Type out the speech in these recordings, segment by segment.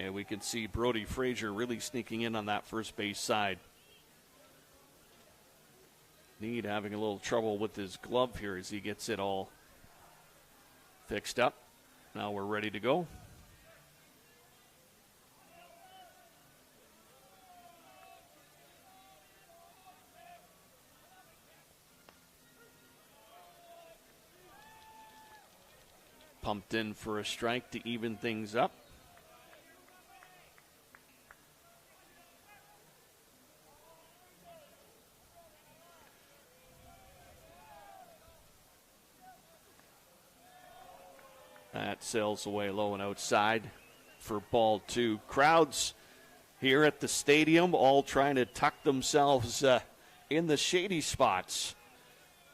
And we can see Brody Frazier really sneaking in on that first base side. Need having a little trouble with his glove here as he gets it all fixed up. Now we're ready to go. Pumped in for a strike to even things up. That sails away low and outside for ball two. Crowds here at the stadium all trying to tuck themselves in the shady spots.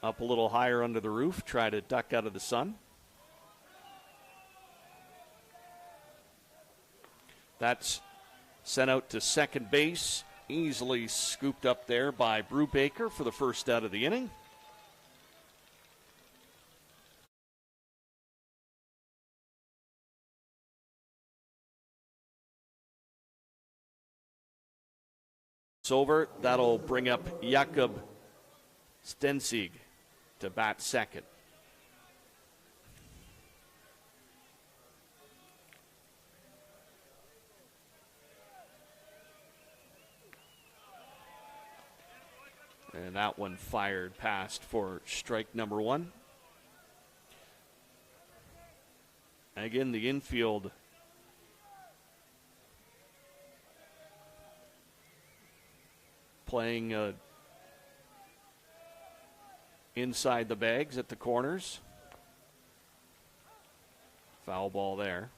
Up a little higher under the roof, try to duck out of the sun. That's sent out to second base. Easily scooped up there by Brubaker for the first out of the inning. It's over. That'll bring up Jakob Stensig to bat second. And that one fired past for strike number one. And again, the infield playing inside the bags at the corners. Foul ball there.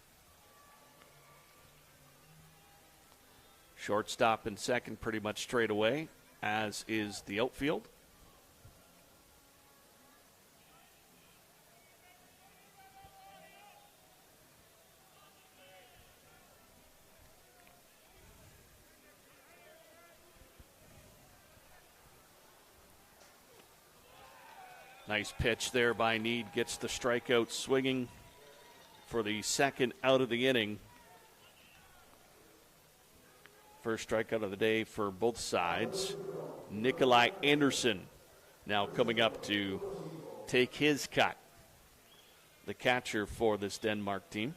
Shortstop and second pretty much straight away, as is the outfield. Nice pitch there by Need, gets the strikeout swinging for the second out of the inning. First strikeout of the day for both sides. Nikolai Anderson now coming up to take his cut. The catcher for this Denmark team.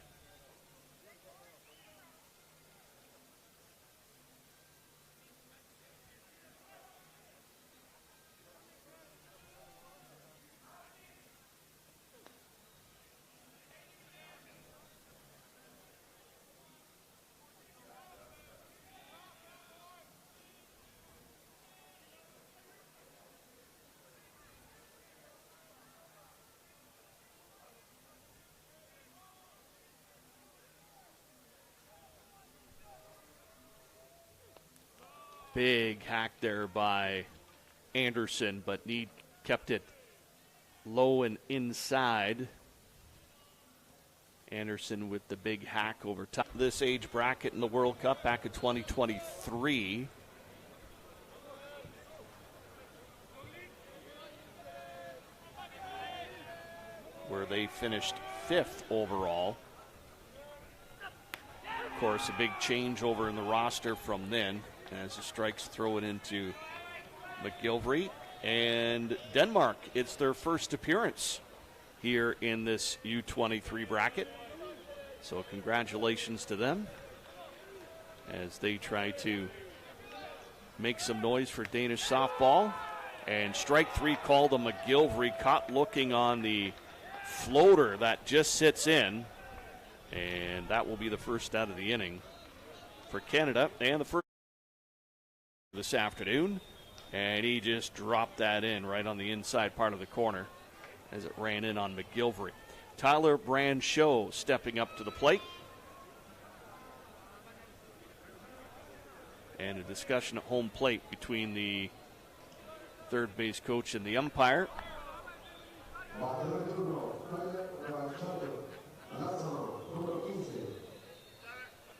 Big hack there by Anderson, but Need kept it low and inside. Anderson with the big hack over top. This age bracket in the World Cup back in 2023. Where they finished 5th overall. Of course, a big changeover in the roster from then, as the strikes throw it into McGilvery. And Denmark, it's their first appearance here in this U-23 bracket. So congratulations to them as they try to make some noise for Danish softball. And strike three called to McGilvery, caught looking on the floater that just sits in. And that will be the first out of the inning for Canada, and the first this afternoon, and he just dropped that in right on the inside part of the corner as it ran in on McGilvery. Tyler Brancheau stepping up to the plate. And a discussion at home plate between the third base coach and the umpire.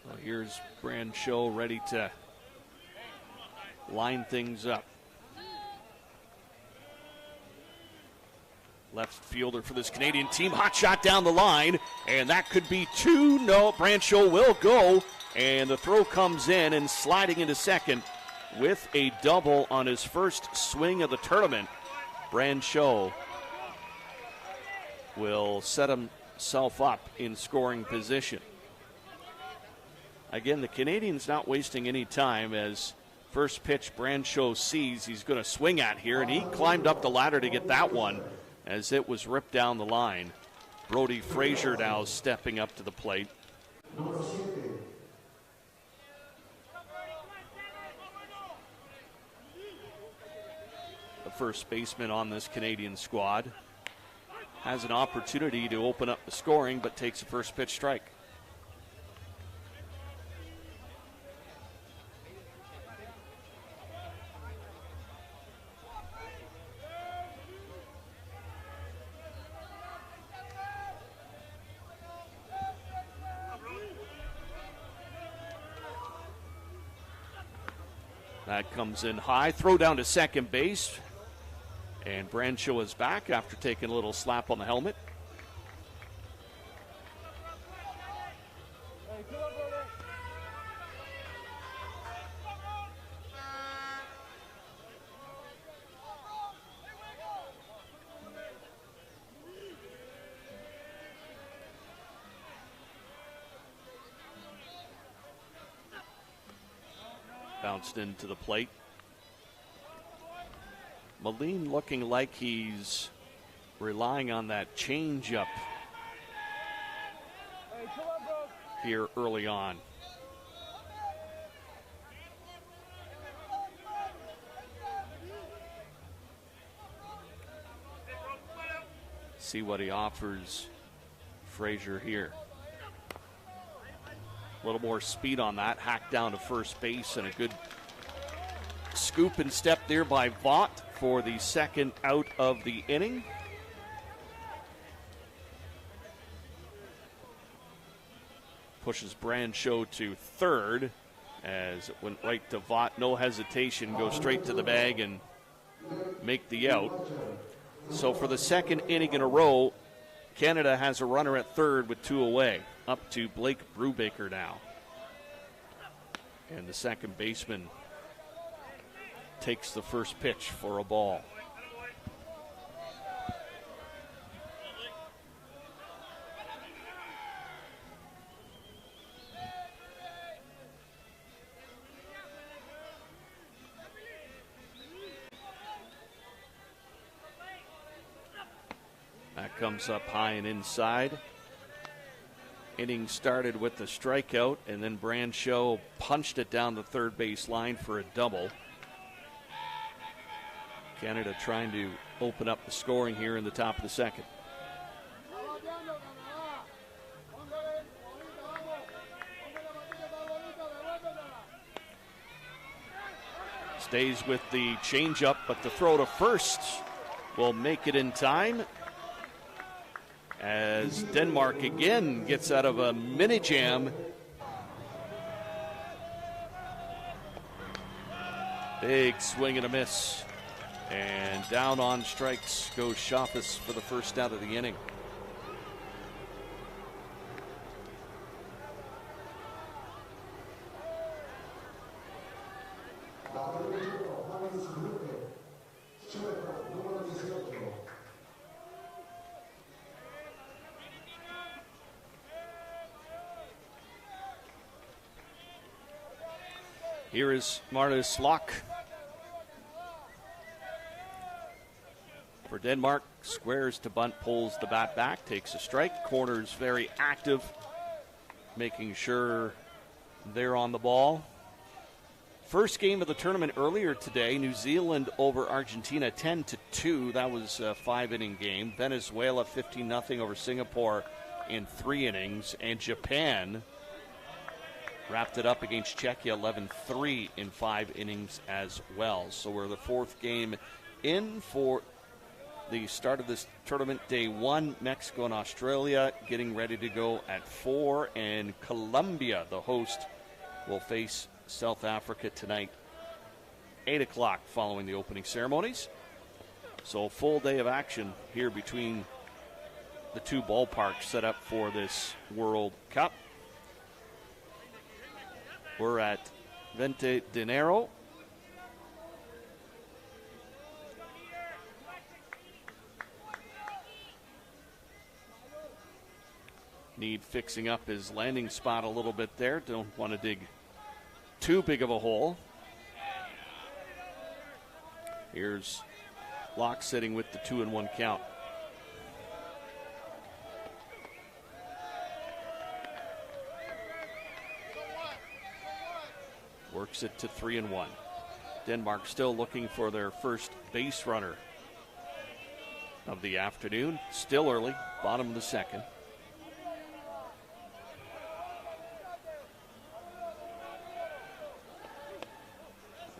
Well, here's Brancheau ready to line things up. Left fielder for this Canadian team. Hot shot down the line, and that could be two. No, Brancheau will go And the throw comes in, and sliding into second with a double on his first swing of the tournament. Brancho will set himself up in scoring position. Again, the Canadians not wasting any time, as first pitch Brancho sees he's going to swing at here, and he climbed up the ladder to get that one as it was ripped down the line. Brody Frazier now stepping up to the plate. The first baseman on this Canadian squad has an opportunity to open up the scoring, but takes a first pitch strike. That comes in high. Throw down to second base. And Brancho is back after taking a little slap on the helmet. Bounced into the plate. Moline looking like he's relying on that changeup here early on. See what he offers Frazier here. A little more speed on that. Hacked down to first base, and a good scoop and step there by Vaught for the second out of the inning. Pushes Brancho to third as it went right to Vaught. No hesitation, go straight to the bag and make the out. So for the second inning in a row, Canada has a runner at third with two away. Up to Blake Brubaker now. And the second baseman takes the first pitch for a ball. That comes up high and inside. Inning started with the strikeout, and then Brancho punched it down the third base line for a double. Canada trying to open up the scoring here in the top of the second. Stays with the changeup, but the throw to first will make it in time, as Denmark again gets out of a mini jam. Big swing and a miss. And down on strikes goes Schoffis for the first out of the inning. Here is Martus Locke for Denmark. Squares to bunt, pulls the bat back, takes a strike. Corners very active, making sure they're on the ball. First game of the tournament earlier today, New Zealand over Argentina 10-2. That was a 5-inning game. Venezuela 15-0 over Singapore in 3 innings. And Japan wrapped it up against Czechia 11-3 in 5 innings as well. So we're the 4th game in for the start of this tournament. Day 1, Mexico and Australia getting ready to go at 4. And Colombia, the host, will face South Africa tonight, 8 o'clock following the opening ceremonies. So a full day of action here between the two ballparks set up for this World Cup. We're at Vente Dinero. Need fixing up his landing spot a little bit there. Don't want to dig too big of a hole. Here's Locke sitting with the 2-1 count. Works it to 3-1. Denmark still looking for their first base runner of the afternoon. Still early, bottom of the second.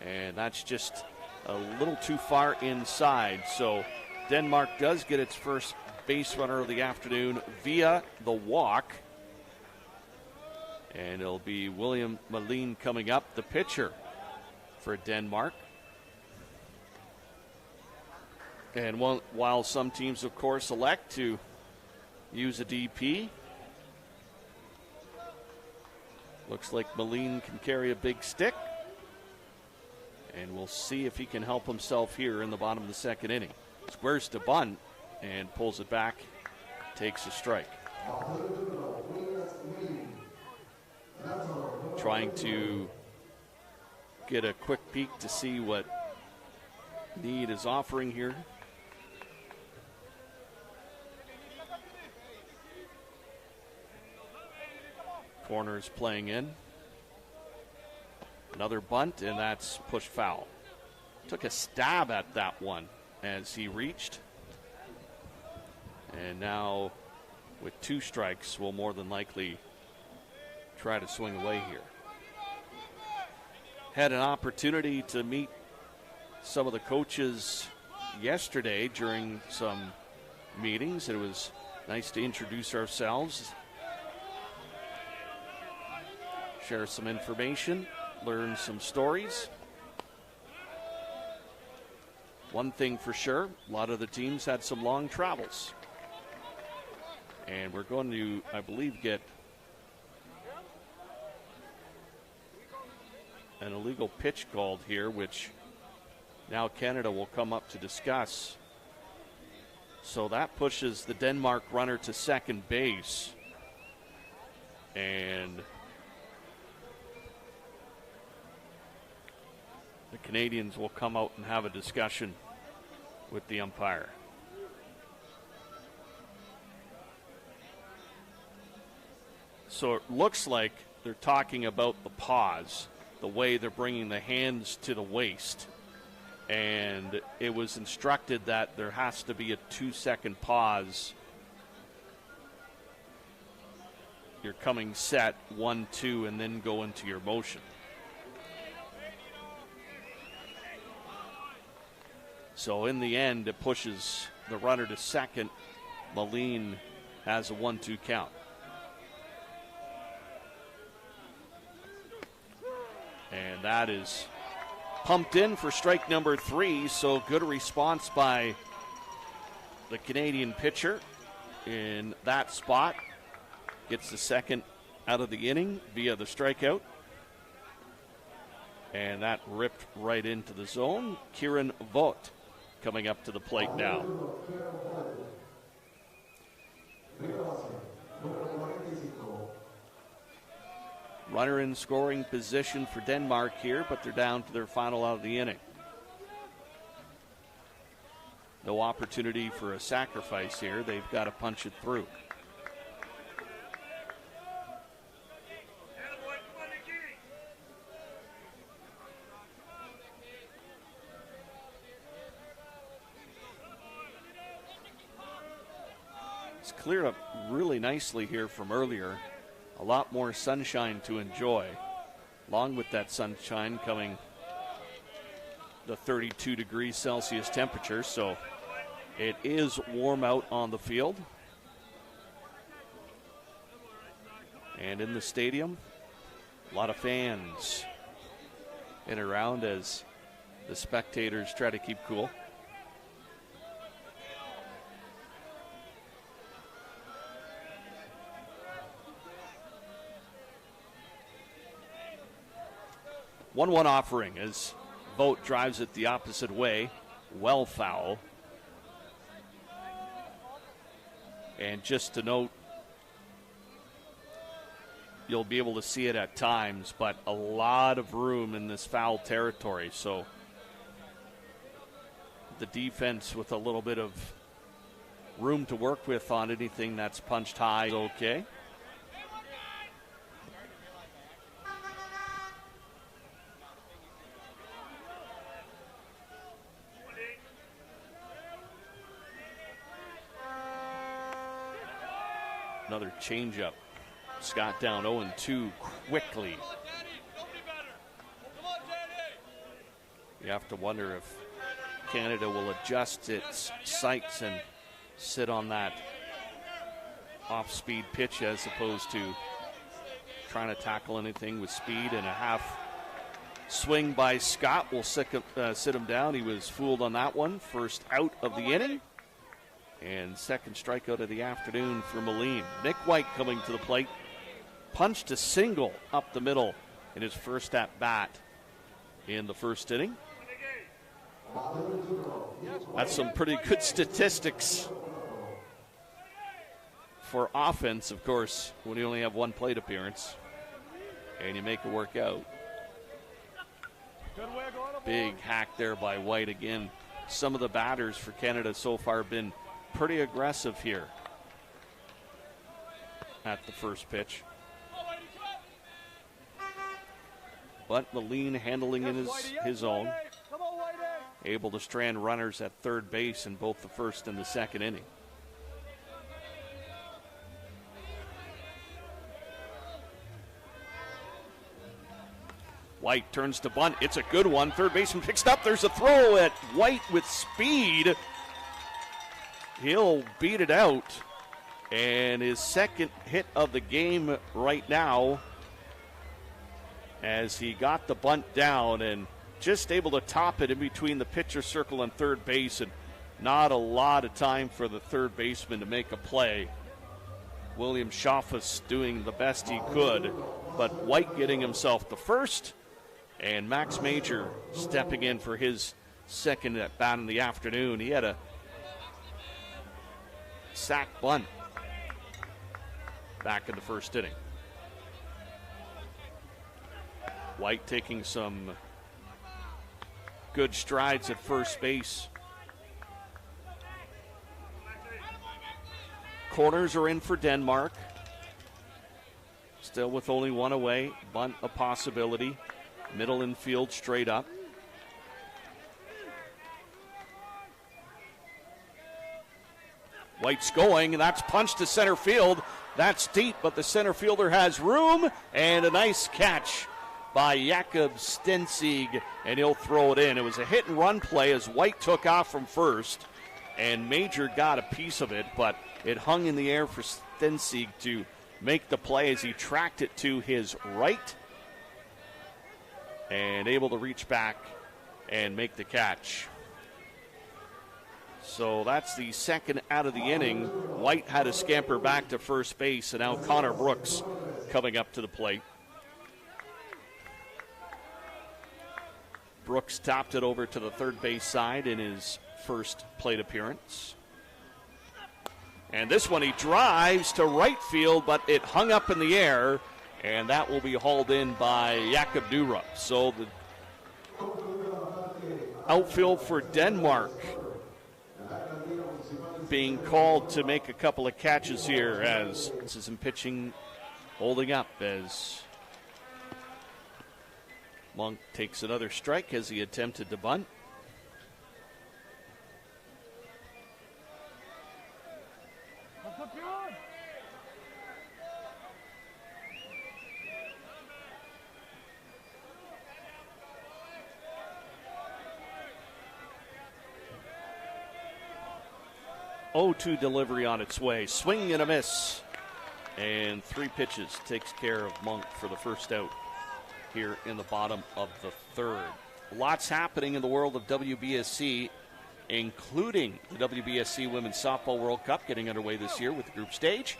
And that's just a little too far inside. So Denmark does get its first base runner of the afternoon via the walk. And it'll be William Malin coming up, the pitcher for Denmark. And while some teams, of course, elect to use a DP, looks like Malin can carry a big stick. And we'll see if he can help himself here in the bottom of the second inning. Squares to bunt and pulls it back, takes a strike. Trying to get a quick peek to see what Need is offering here. Corners playing in. Another bunt, and that's pushed foul. Took a stab at that one as he reached. And now, with 2 strikes, will more than likely try to swing away here. Had an opportunity to meet some of the coaches yesterday during some meetings. It was nice to introduce ourselves, share some information, learn some stories. One thing for sure, a lot of the teams had some long travels. And we're going to, I believe, get an illegal pitch called here, which now Canada will come up to discuss. So that pushes the Denmark runner to second base. And the Canadians will come out and have a discussion with the umpire. So it looks like they're talking about the pause, the way they're bringing the hands to the waist. And it was instructed that there has to be a 2-second pause. You're coming set, 1, 2, and then go into your motion. So in the end, it pushes the runner to second. Malin has a 1-2 count. And that is pumped in for strike number 3. So good response by the Canadian pitcher in that spot. Gets the second out of the inning via the strikeout. And that ripped right into the zone. Kieran Vogt coming up to the plate now. Runner in scoring position for Denmark here, but they're down to their final out of the inning. No opportunity for a sacrifice here. They've got to punch it through. It's cleared up really nicely here from earlier. A lot more sunshine to enjoy. Along with that sunshine coming the 32 degrees Celsius temperature, so it is warm out on the field. And in the stadium, a lot of fans in and around as the spectators try to keep cool. 1-1 offering as Vogt drives it the opposite way. Well foul. And just to note, you'll be able to see it at times, but a lot of room in this foul territory. So the defense with a little bit of room to work with on anything that's punched high is okay. Another changeup. Scott down 0-2 quickly. You have to wonder if Canada will adjust its sights and sit on that off-speed pitch as opposed to trying to tackle anything with speed. And a half swing by Scott will sit him down. He was fooled on that one. First out of the inning. And second strikeout of the afternoon for Moline. Nick White coming to the plate. Punched a single up the middle in his first at-bat in the first inning. That's some pretty good statistics for offense, of course, when you only have one plate appearance and you make it work out. Big hack there by White again. Some of the batters for Canada so far have been pretty aggressive here at the first pitch. But Moline handling in his own. Able to strand runners at third base in both the first and the second inning. White turns to bunt. It's a good one. Third baseman picks it up. There's a throw at White with speed. He'll beat it out. And his second hit of the game right now, as he got the bunt down and just able to top it in between the pitcher circle and third base, and not a lot of time for the third baseman to make a play. William Schaffus doing the best he could, but White getting himself the first, and Max Major stepping in for his second at bat in the afternoon. He had a sac bunt back in the first inning. White taking some good strides at first base. Corners are in for Denmark. Still with only one away. Bunt a possibility. Middle infield straight up. White's going, and that's punched to center field. That's deep, but the center fielder has room, and a nice catch by Jakob Stensig, and he'll throw it in. It was a hit-and-run play as White took off from first, and Major got a piece of it, but it hung in the air for Stensig to make the play as he tracked it to his right and able to reach back and make the catch. So that's the second out of the inning. White had to scamper back to first base, and now Connor Brooks coming up to the plate. Brooks topped it over to the third base side in his first plate appearance. And this one he drives to right field, but it hung up in the air, and that will be hauled in by Jakob Durup. So the outfield for Denmark being called to make a couple of catches here as this is in pitching holding up as Monk takes another strike as he attempted to bunt. Oh-2 delivery on its way. Swing and a miss. And 3 pitches takes care of Monk for the first out here in the bottom of the third. Lots happening in the world of WBSC, including the WBSC Women's Softball World Cup getting underway this year with the group stage.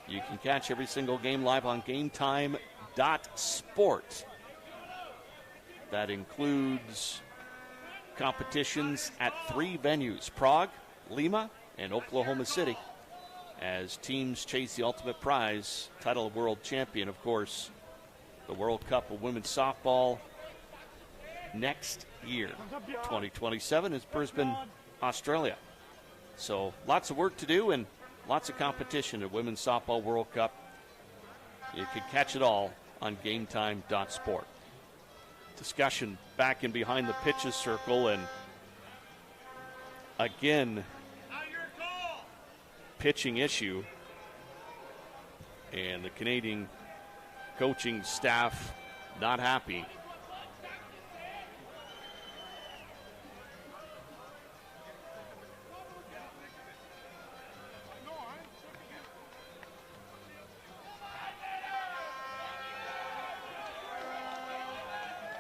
You can catch every single game live on GameTime.sport. That includes competitions at 3 venues, Prague, Lima, and Oklahoma City, as teams chase the ultimate prize, title of world champion, of course, the World Cup of Women's Softball next year. 2027 is Brisbane, Australia. So lots of work to do and lots of competition at Women's Softball World Cup. You can catch it all on GameTime.sport. Discussion back in behind the pitches circle, and again, pitching issue, and the Canadian coaching staff not happy.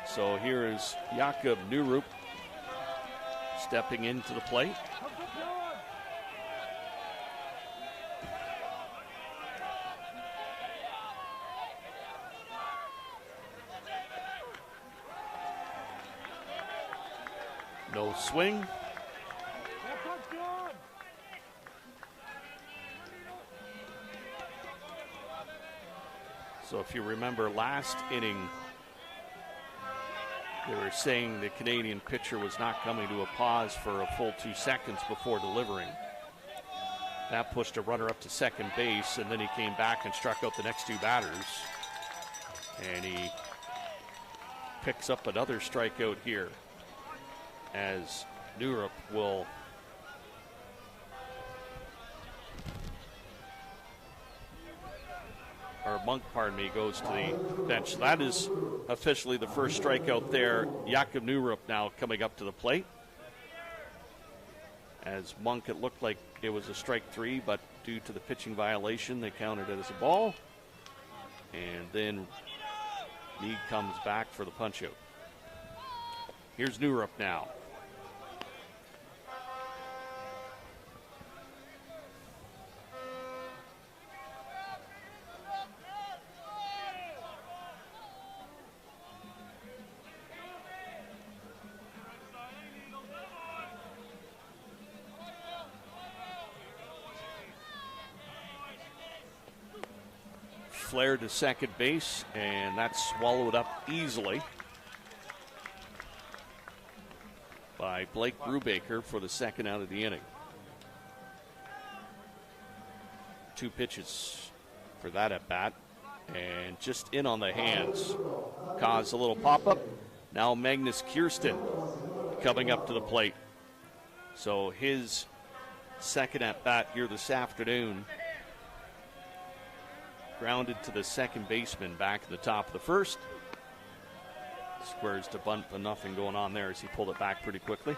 So here is Jakob Nurup stepping into the plate. No swing. So if you remember last inning, they were saying the Canadian pitcher was not coming to a pause for a full 2 seconds before delivering. That pushed a runner up to second base, and then he came back and struck out the next 2 batters. And he picks up another strikeout here, as Nurup will Monk, goes to the bench. That is officially the first strikeout there. Jakob Nurup now coming up to the plate. As Monk, it looked like it was a strike 3, but due to the pitching violation, they counted it as a ball. And then Meade comes back for the punch out. Here's Nurup now. Flare to second base, and that's swallowed up easily by Blake Brubaker for the second out of the inning. 2 pitches for that at bat, and just in on the hands. Caused a little pop-up. Now Magnus Kirsten coming up to the plate. So his second at bat here this afternoon. Grounded to the second baseman back at the top of the first. Squares to bunt, but nothing going on there as he pulled it back pretty quickly.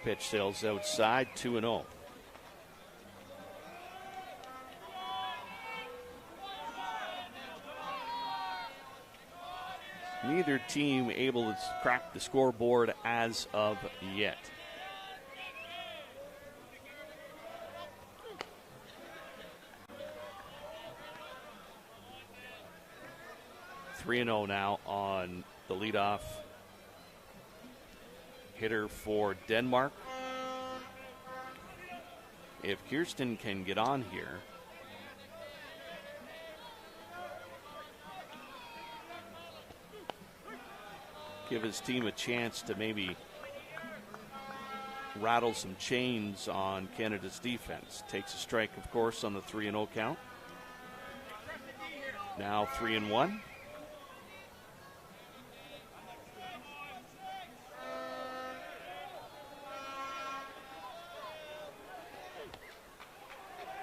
Pitch sails outside, 2-0. Neither team able to crack the scoreboard as of yet. Three and 0 now on the leadoff hitter for Denmark. If Kirsten can get on here, give his team a chance to maybe rattle some chains on Canada's defense. Takes a strike, of course, on the 3-0 count. Now 3-1.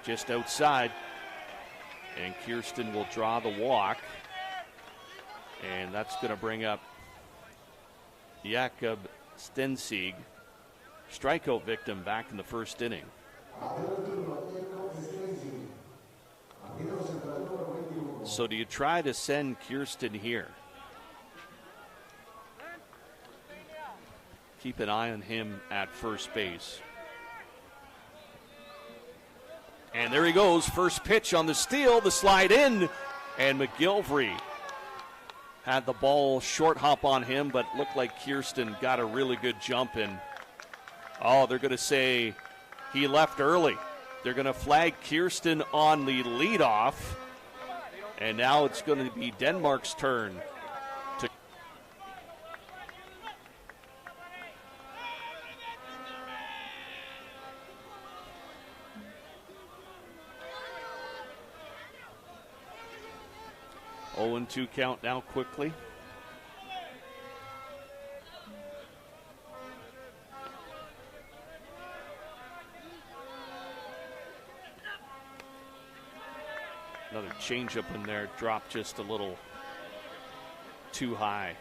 Just outside, and Kirsten will draw the walk, and that's going to bring up Jakob Stensig, strikeout victim back in the first inning. So do you try to send Kirsten here? Keep an eye on him at first base. And there he goes, first pitch on the steal, the slide in, and McGilvery had the ball short hop on him, but looked like Kirsten got a really good jump in. Oh, they're going to say he left early. They're going to flag Kirsten on the leadoff, and now it's going to be Denmark's turn. 0-2 count now quickly. Another changeup in there, dropped just a little too high.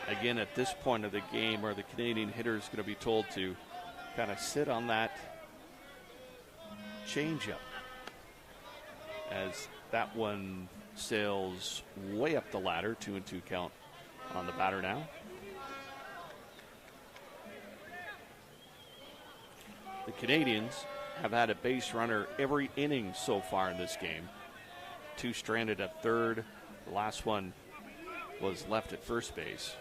Again, at this point of the game, are the Canadian hitters going to be told to kind of sit on that changeup as that one sails way up the ladder. 2-2 count on the batter now. The Canadians have had a base runner every inning so far in this game. 2 stranded at third. The last one was left at first base.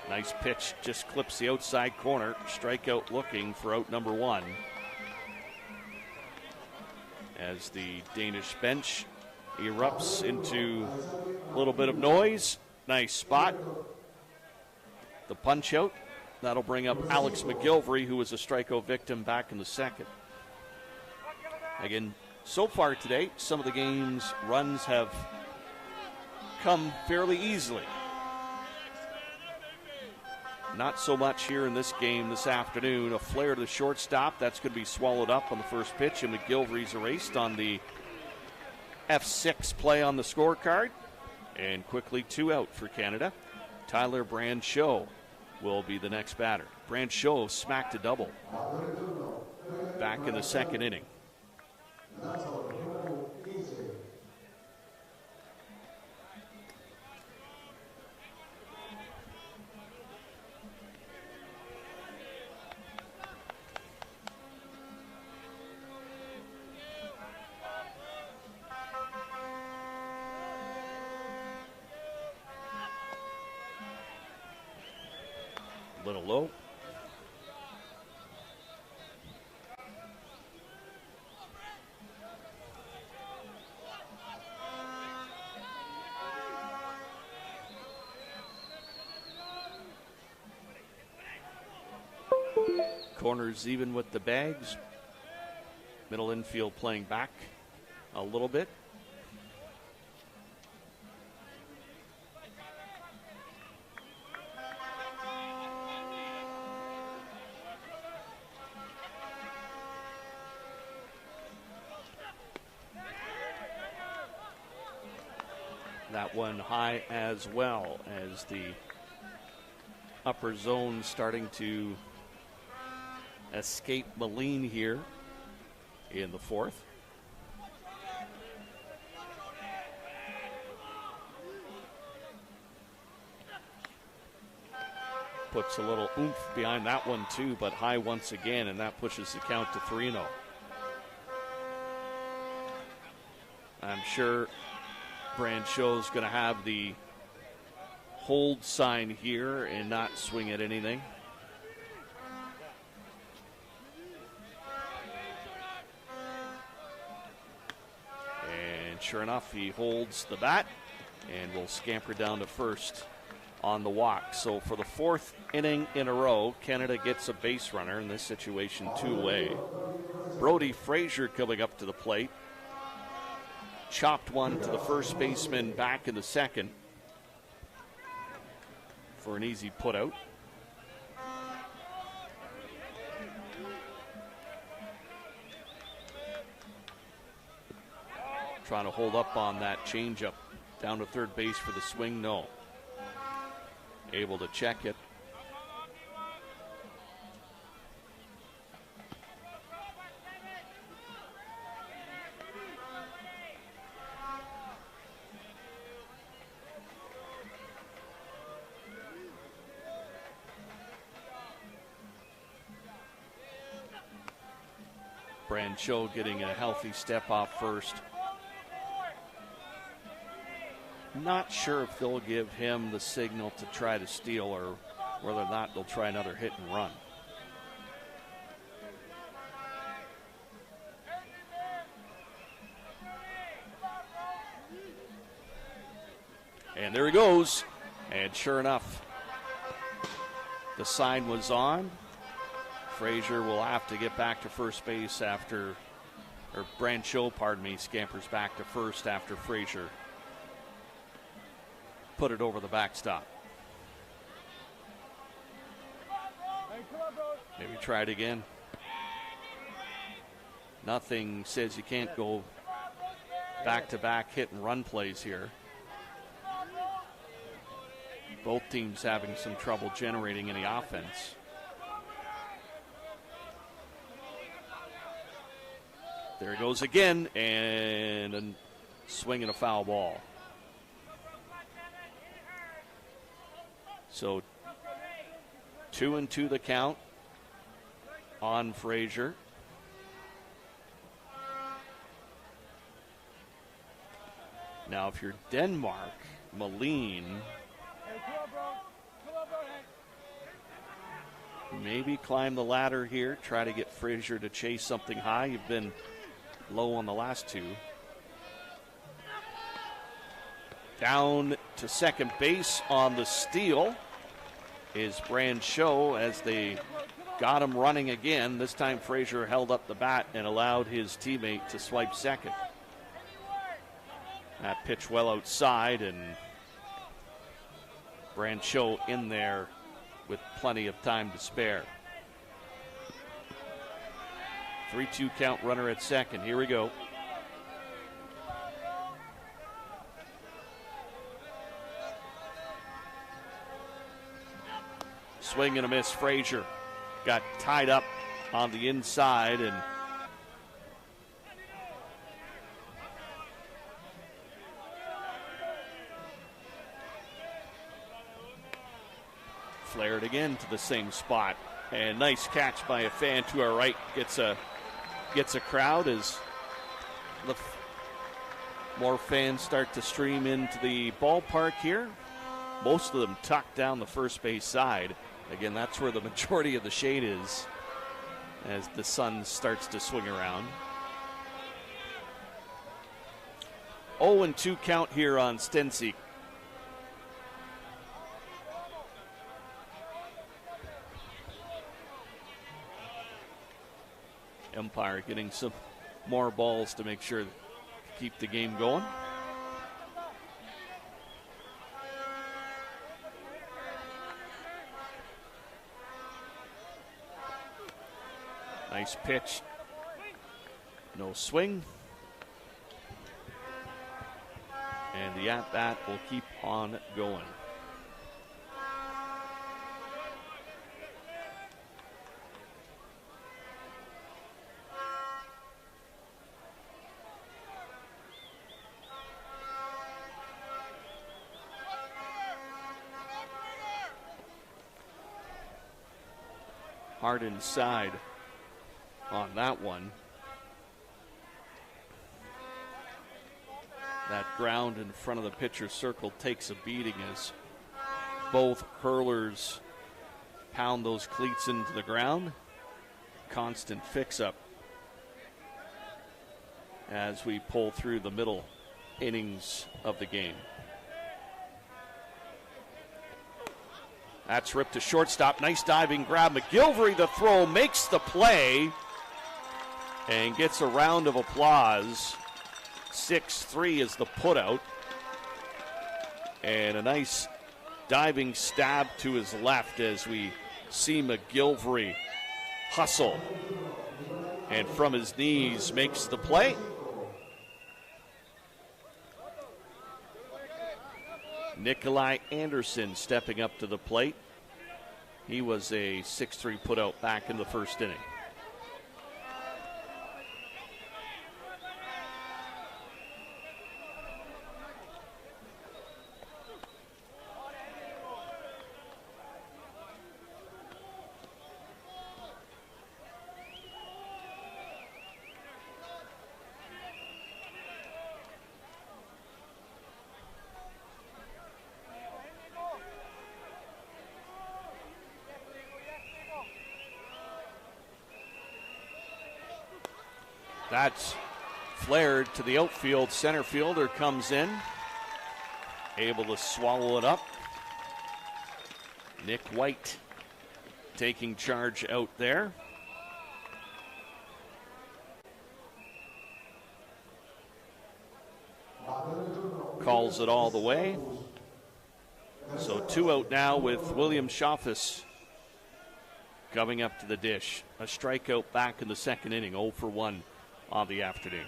Nice pitch, just clips the outside corner. Strikeout looking for out number 1. As the Danish bench erupts into a little bit of noise. Nice spot. The punch out. That'll bring up Alex McGilvery, who was a strikeout victim back in the second. Again, so far today, some of the game's runs have come fairly easily. Not so much here in this game this afternoon. A flare to the shortstop. That's going to be swallowed up on the first pitch, and McGilvery's erased on the F6 play on the scorecard. And quickly 2 out for Canada. Tyler Brancheau will be the next batter. Brancheau smacked a double back in the second inning. Little low. Corners even with the bags. Middle infield playing back a little bit. That one high as well, as the upper zone starting to escape Moline here in the fourth. Puts a little oomph behind that one too, but high once again, and that pushes the count to 3-0. I'm sure Brancheau's going to have the hold sign here and not swing at anything. And sure enough, he holds the bat and will scamper down to first on the walk. So for the 4th inning in a row, Canada gets a base runner, in this situation 2-away. Brody Frazier coming up to the plate. Chopped one to the first baseman back in the second for an easy put out. Trying to hold up on that changeup Down to third base for the swing, no. Able to check it. Brancho getting a healthy step off first. Not sure if they'll give him the signal to try to steal or whether or not they'll try another hit and run. And there he goes. And sure enough, the sign was on. Frazier will have to get back to first base after, or Brancho, pardon me, scampers back to first after Frazier put it over the backstop. Maybe try it again. Nothing says you can't go back-to-back hit and run plays here. Both teams having some trouble generating any offense. There it goes again, and a swing and a foul ball. So 2-2 the count on Frazier. Now if you're Denmark, Malin maybe climb the ladder here, try to get Frazier to chase something high. You've been low on the last two. Down to second base on the steal is Brancho as they got him running again. This time Frazier held up the bat and allowed his teammate to swipe second. That pitch well outside, and Brancho in there with plenty of time to spare. 3-2 count, runner at second. Here we go. Swing and a miss. Frazier got tied up on the inside, and flared again to the same spot. And nice catch by a fan to our right. Gets a crowd as more fans start to stream into the ballpark here. Most of them tucked down the first base side. Again, that's where the majority of the shade is as the sun starts to swing around. 0-2 count here on Stensik. Umpire getting some more balls to make sure to keep the game going. Nice pitch. No swing. And the at-bat will keep on going. Hard inside on that one. That ground in front of the pitcher's circle takes a beating as both hurlers pound those cleats into the ground. Constant fix-up as we pull through the middle innings of the game. That's ripped to shortstop. Nice diving grab. McGilvery, the throw, makes the play and gets a round of applause. 6-3 is the putout. And a nice diving stab to his left as we see McGilvery hustle. And from his knees makes the play. Nikolai Anderson stepping up to the plate. He was a 6-3 putout back in the first inning. That's flared to the outfield. Center fielder comes in, able to swallow it up. Nick White taking charge out there. Calls it all the way. So 2 out now with William Schaffus coming up to the dish. A strikeout back in the second inning, 0 for 1 on the afternoon.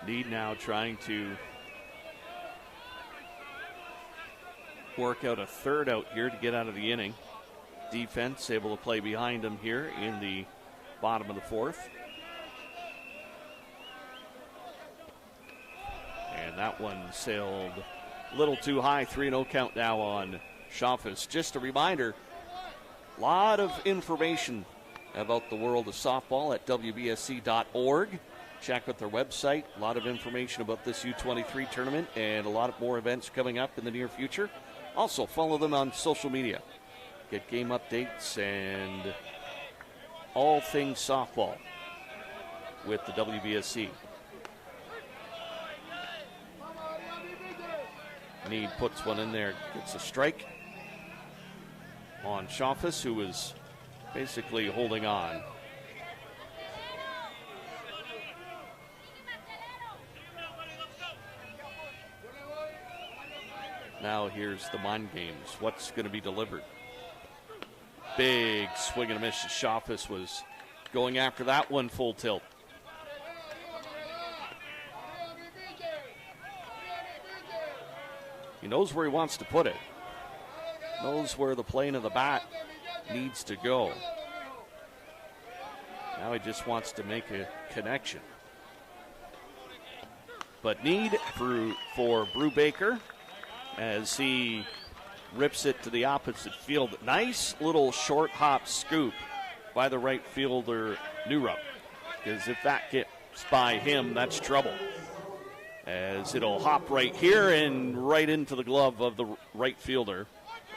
Need now trying to work out a third out here to get out of the inning. Defense able to play behind him here in the bottom of the fourth. And that one sailed a little too high. 3-0 count now on Schaffus. Just a reminder, a lot of information about the world of softball at WBSC.org. Check out their website. A lot of information about this U-23 tournament and a lot of more events coming up in the near future. Also, follow them on social media. Get game updates and all things softball with the WBSC. Need puts one in there, gets a strike on Schaffus, who was basically holding on. Now here's the mind games. What's going to be delivered? Big swing and a miss. Schaffus was going after that one full tilt. He knows where he wants to put it. Knows where the plane of the bat needs to go. Now he just wants to make a connection. But need for Brubaker as he rips it to the opposite field. Nice little short hop scoop by the right fielder, Newrup. Because if that gets by him, that's trouble. As it'll hop right here and right into the glove of the right fielder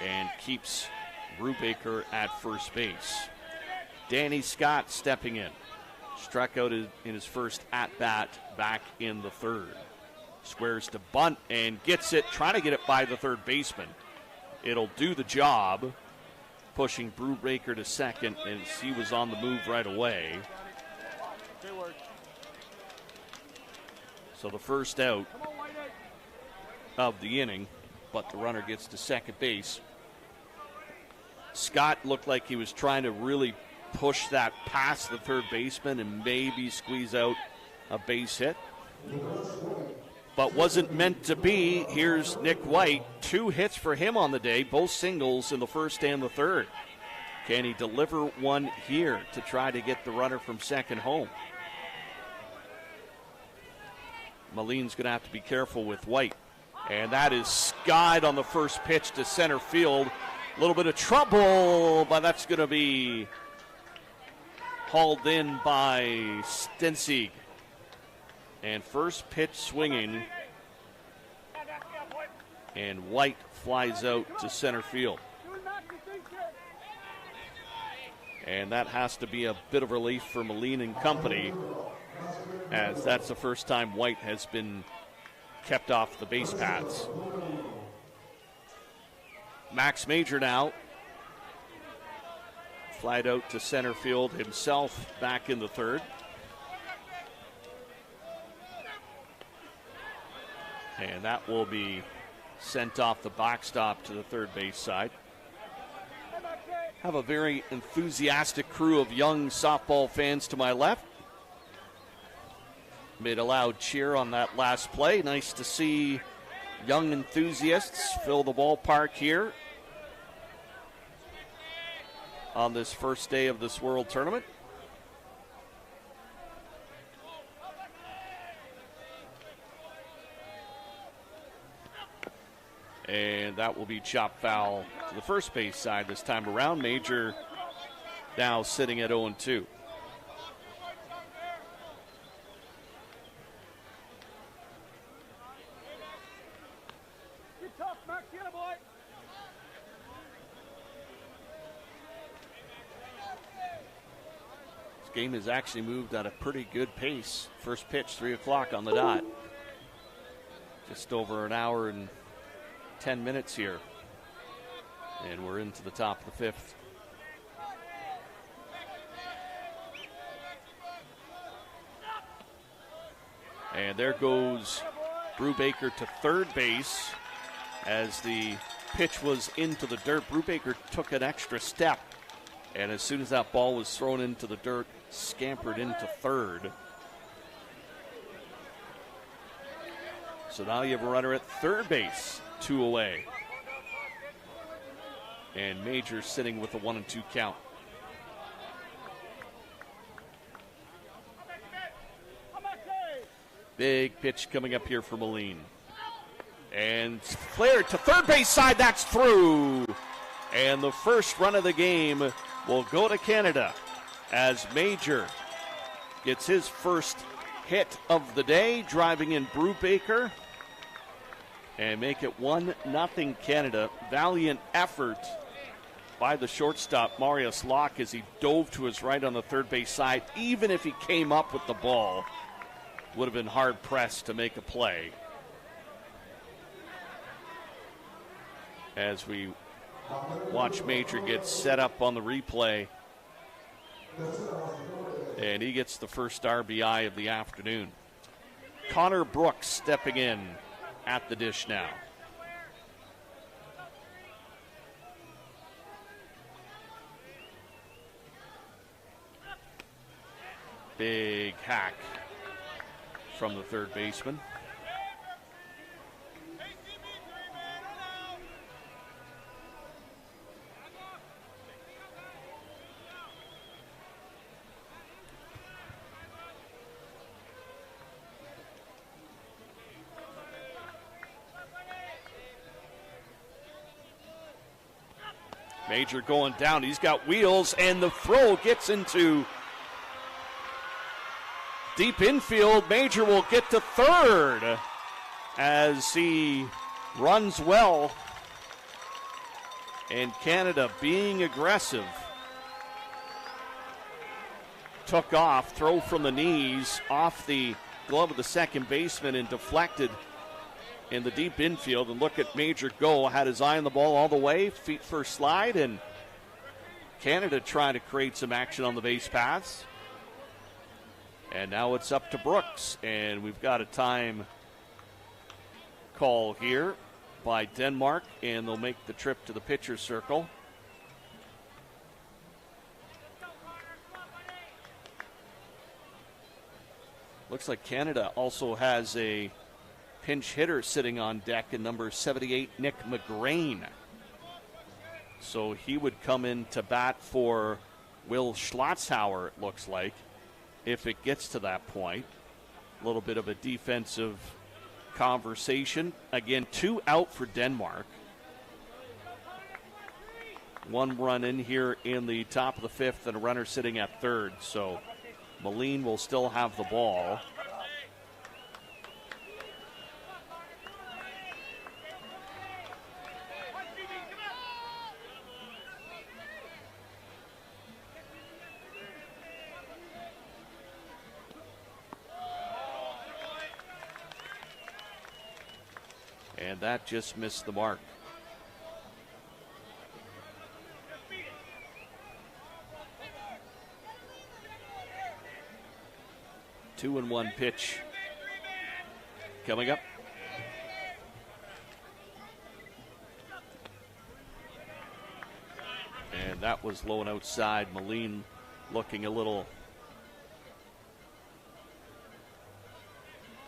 and keeps Brubaker at first base. Danny Scott stepping in. Struck out in his first at-bat back in the third. Squares to bunt and gets it, trying to get it by the third baseman. It'll do the job, pushing Brubaker to second, and he was on the move right away. So the first out of the inning, but the runner gets to second base. Scott looked like he was trying to really push that past the third baseman and maybe squeeze out a base hit. But wasn't meant to be. Here's Nick White. 2 hits for him on the day, both singles in the first and the third. Can he deliver one here to try to get the runner from second home? Maline's going to have to be careful with White. And that is skied on the first pitch to center field. A little bit of trouble, but that's going to be hauled in by Stensig. And first pitch swinging And White flies out to center field. And that has to be a bit of relief for Moline and company, as that's the first time White has been kept off the base paths. Max Major now flied out to center field himself, back in the third. And that will be sent off the backstop to the third base side. Have a very enthusiastic crew of young softball fans to my left. Made a loud cheer on that last play. Nice to see young enthusiasts fill the ballpark here on this first day of this World Tournament. And that will be chop foul to the first base side this time around. Major now sitting at 0-2. This game has actually moved at a pretty good pace. First pitch, 3 o'clock on the dot. Just over an hour and 10 minutes here, and we're into the top of the fifth. And there goes Brubaker to third base as the pitch was into the dirt. Brubaker took an extra step, and as soon as that ball was thrown into the dirt, scampered into third. So now you have a runner at third base, 2 away. And Major sitting with a 1-2 count. Big pitch coming up here for Moline. And flared to third base side, that's through. And the first run of the game will go to Canada as Major gets his first hit of the day, driving in Brubaker. And make it 1-0 Canada. Valiant effort by the shortstop, Marius Locke, as he dove to his right on the third base side. Even if he came up with the ball, would have been hard-pressed to make a play. As we watch Major get set up on the replay. And he gets the first RBI of the afternoon. Connor Brooks stepping in at the dish now. Big hack from the third baseman. Major going down. He's got wheels, and the throw gets into deep infield. Major will get to third as he runs well. And Canada, being aggressive, took off. Throw from the knees off the glove of the second baseman and deflected in the deep infield. And look at Major go. Had his eye on the ball all the way. Feet first slide. And Canada trying to create some action on the base paths. And now it's up to Brooks. And we've got a time call here by Denmark. And they'll make the trip to the pitcher's circle. Looks like Canada also has a pinch hitter sitting on deck in number 78, Nick McGrain. So he would come in to bat for Will Schlotzhauer, it looks like, if it gets to that point. A little bit of a defensive conversation. Again, 2 out for Denmark. 1 run in here in the top of the fifth and a runner sitting at third. So Moline will still have the ball. and that just missed the mark. Two and one pitch coming up. And that was low and outside. Moline looking a little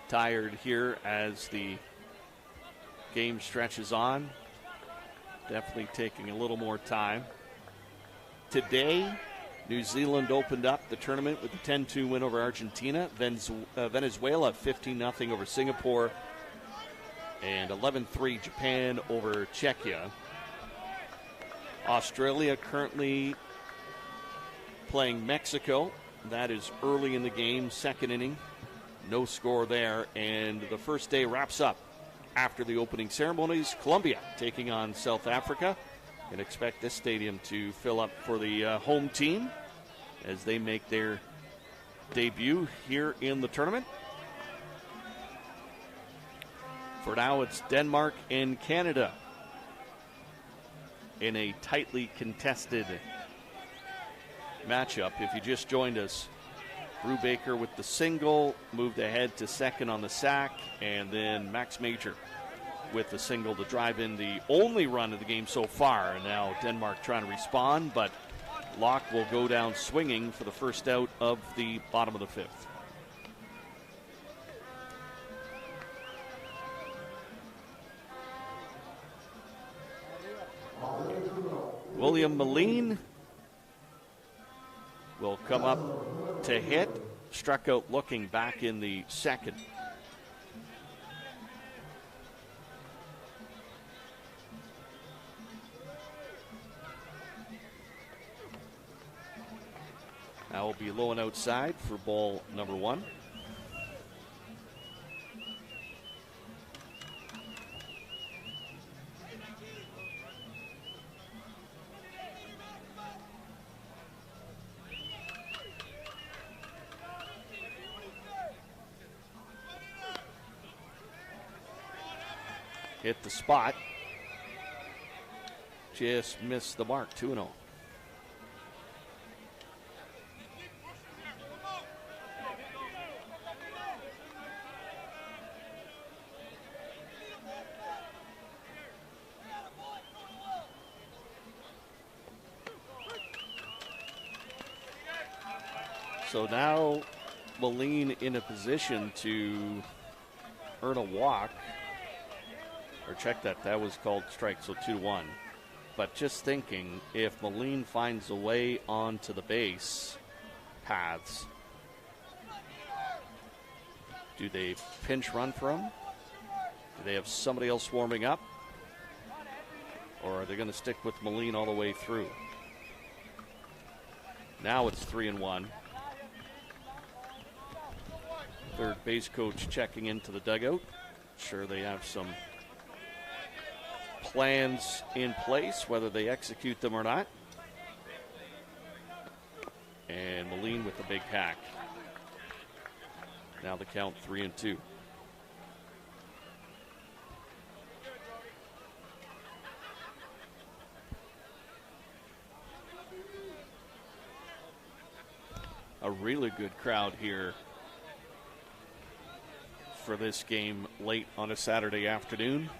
tired here as the game stretches on. Definitely taking a little more time. Today, New Zealand opened up the tournament with a 10-2 win over Argentina. Venezuela 15-0 over Singapore. And 11-3 Japan over Czechia. Australia currently playing Mexico. That is early in the game, second inning. No score there. And the first day wraps up after the opening ceremonies. Colombia taking on South Africa. And expect this stadium to fill up for the home team as they make their debut here in the tournament. For now, it's Denmark and Canada in a tightly contested matchup. If you just joined us, Brubaker with the single, moved ahead to second on the sack, and then Max Major with the single to drive in the only run of the game so far. And now Denmark trying to respond, but Locke will go down swinging for the first out of the bottom of the fifth. William Moline will come up to hit. Struck out looking back in the second. That will be low and outside for ball number one. Hit the spot. Just missed the mark, 2-0. So now Moline in a position to earn a walk. Or check that, that was called strike, so 2-1. But just thinking, if Moline finds a way onto the base paths, do they pinch run for him? Do they have somebody else warming up? Or are they going to stick with Moline all the way through? Now it's 3-1. Third base coach checking into the dugout. Sure, they have some plans in place, whether they execute them or not. And Moline with the big hack. Now the count 3-2. A really good crowd here for this game late on a Saturday afternoon.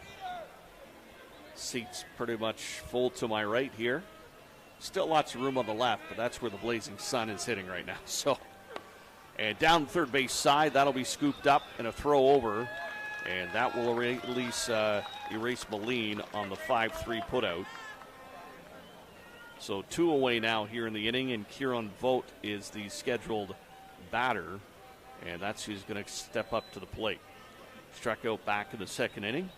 Seats pretty much full to my right here. Still lots of room on the left, but that's where the blazing sun is hitting right now. So, and down the third base side, that'll be scooped up and a throw over, and that will erase Moline on the 5-3 putout. So 2 away now here in the inning, and Kieran Vogt is the scheduled batter, and that's who's going to step up to the plate. Struck out back in the second inning.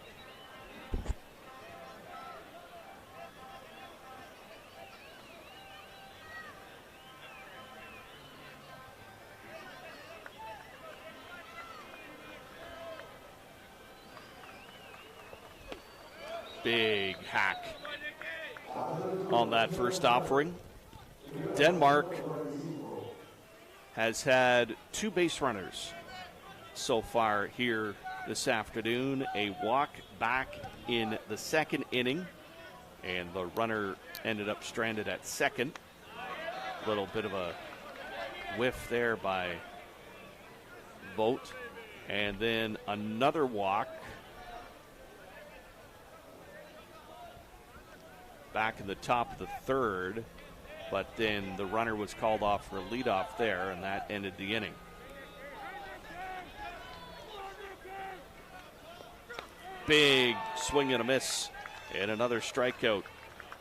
Big hack on that first offering. Denmark has had 2 base runners so far here this afternoon. A walk back in the second inning, and the runner ended up stranded at second. A little bit of a whiff there by Vogt, and then another walk back in the top of the third, but then the runner was called off for a leadoff there, and that ended the inning. Big swing and a miss, and another strikeout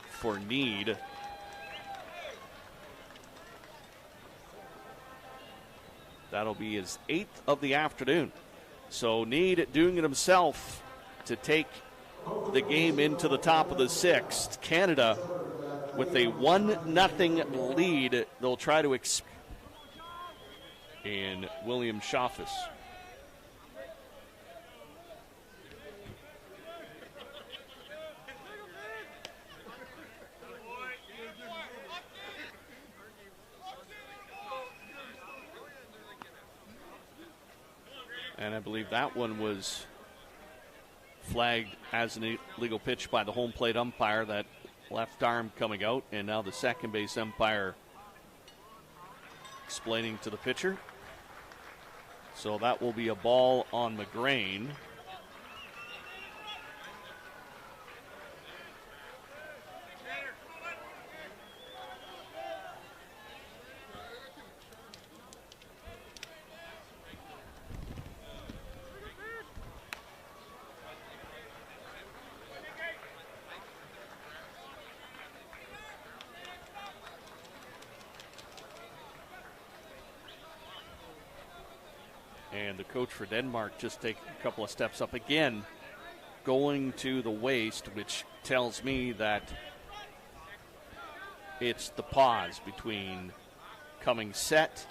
for Need. That'll be his 8th of the afternoon. So Need doing it himself to take the game into the top of the 6th. Canada with a 1-0 lead. They'll try to in William Schaffus. And I believe that one was flagged as an illegal pitch by the home plate umpire, that left arm coming out, and now the second base umpire explaining to the pitcher. So that will be a ball on McGrain. And the coach for Denmark just taking a couple of steps up again, going to the waist, which tells me that it's the pause between coming set,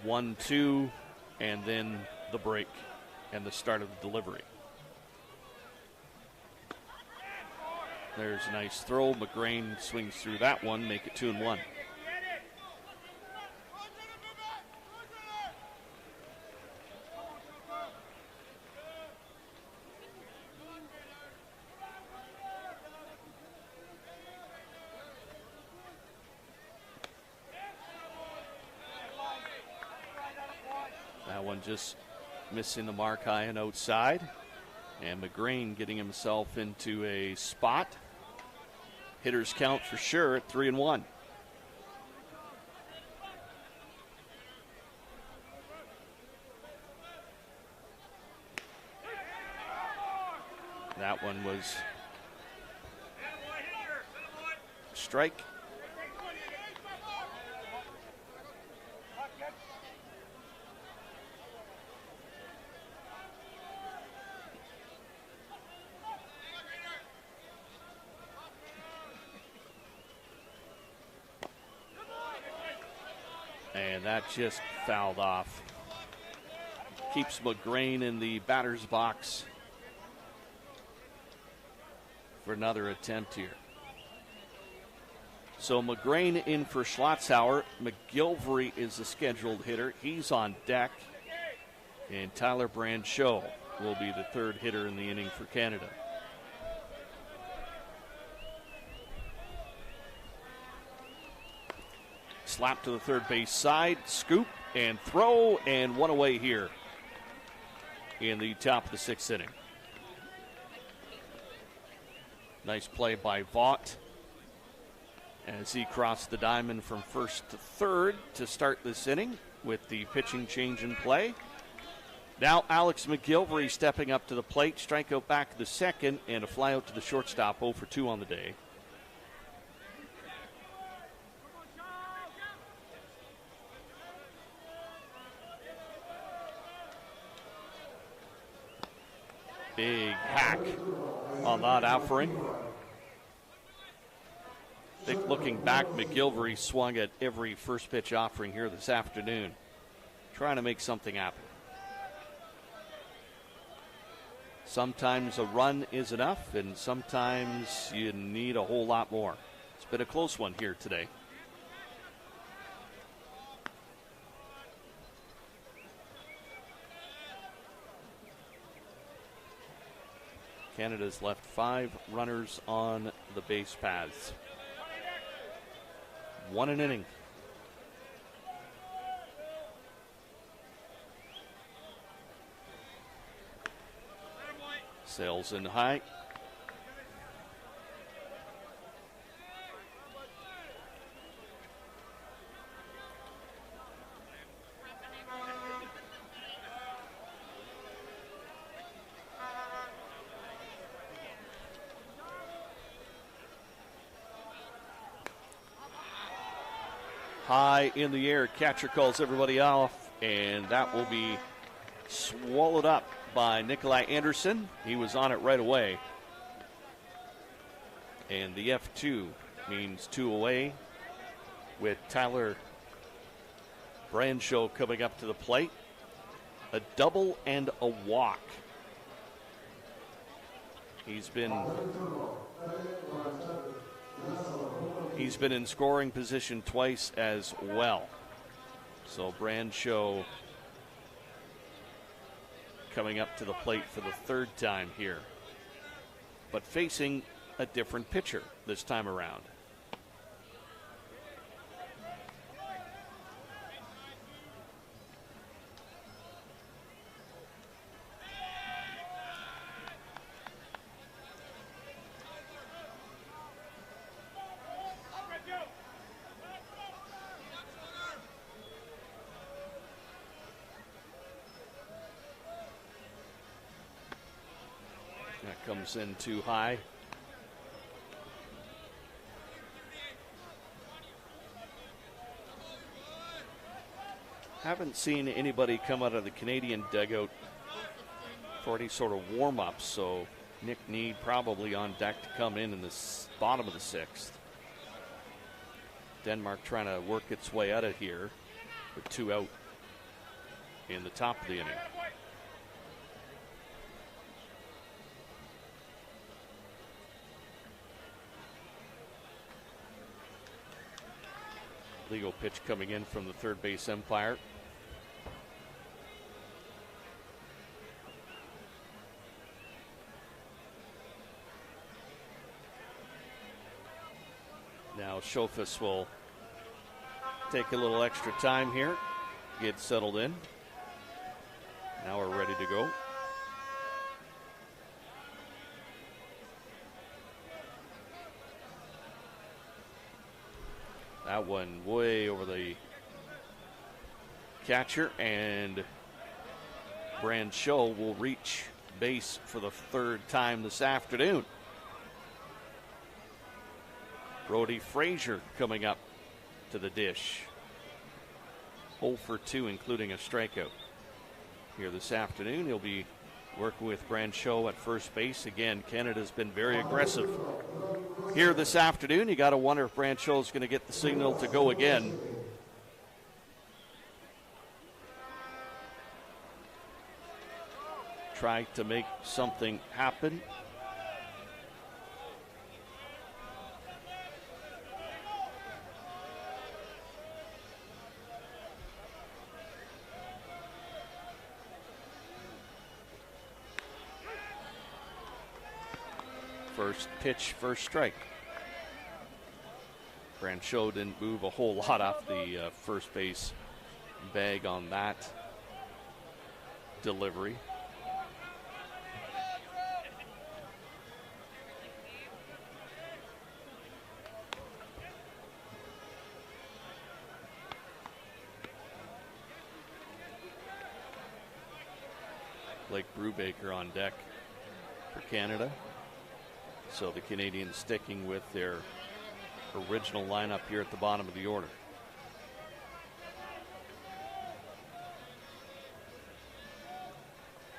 1-2, and then the break and the start of the delivery. There's a nice throw. McGrain swings through that one, make it 2-1. Just missing the mark high and outside, and McGrain getting himself into a spot. Hitters count for sure at 3-1. That one was strike. And that just fouled off. Keeps McGrain in the batter's box for another attempt here. So McGrain in for Schlotzhauer. McGilvery is the scheduled hitter. He's on deck. And Tyler Brancheau will be the third hitter in the inning for Canada. Slap to the third base side, scoop and throw, and one away here in the top of the 6th inning. Nice play by Vaught as he crossed the diamond from first to third to start this inning with the pitching change in play. Now Alex McGilvery stepping up to the plate, strikeout back to the second, and a fly out to the shortstop, 0 for 2 on the day. Big hack on that offering. I think looking back, McGilvery swung at every first pitch offering here this afternoon, trying to make something happen. Sometimes a run is enough, and sometimes you need a whole lot more. It's been a close one here today. Canada's left 5 runners on the base paths. 1 an inning. Sails in high. High in the air, catcher calls everybody off, and that will be swallowed up by Nikolai Anderson. He was on it right away. And the F2 means 2 away, with Tyler Branshaw coming up to the plate. A double and a walk. He's been in scoring position twice as well. So Branshaw coming up to the plate for the 3rd time here, but facing a different pitcher this time around. That comes in too high. Haven't seen anybody come out of the Canadian dugout for any sort of warm-up, so Nick Need probably on deck to come in the bottom of the 6th. Denmark trying to work its way out of here with 2 out in the top of the inning. Legal pitch coming in from the third base umpire. Now Shofus will take a little extra time here, get settled in. Now we're ready to go. That one way over the catcher, and Branshaw will reach base for the 3rd time this afternoon. Brody Frazier coming up to the dish. 0 for 2, including a strikeout. Here this afternoon, he'll be working with Branshaw at first base. Again, Canada's been very aggressive here this afternoon. You got to wonder if Branshaw's going to get the signal to go again. Try to make something happen. First pitch, first strike. Branshaw didn't move a whole lot off the first base bag on that delivery. Blake Brubaker on deck for Canada. So the Canadians sticking with their original lineup here at the bottom of the order.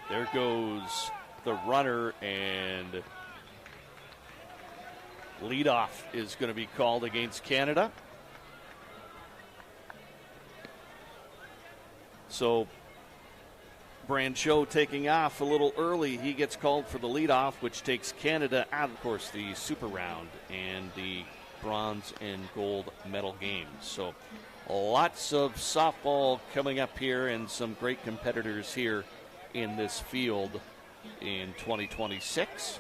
There goes the runner, and leadoff is going to be called against Canada. So Branshaw taking off a little early. He gets called for the leadoff, which takes Canada out, of course, the super round and the bronze and gold medal games. So lots of softball coming up here, and some great competitors here in this field in 2026.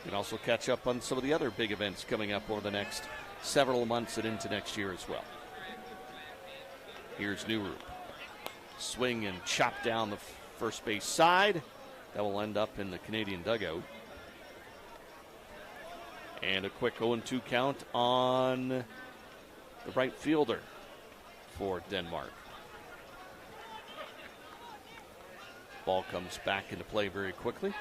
You can also catch up on some of the other big events coming up over the next several months and into next year as well. Here's Newroop. Swing and chop down the first base side. That will end up in the Canadian dugout. And a quick 0-2 count on the right fielder for Denmark. Ball comes back into play very quickly.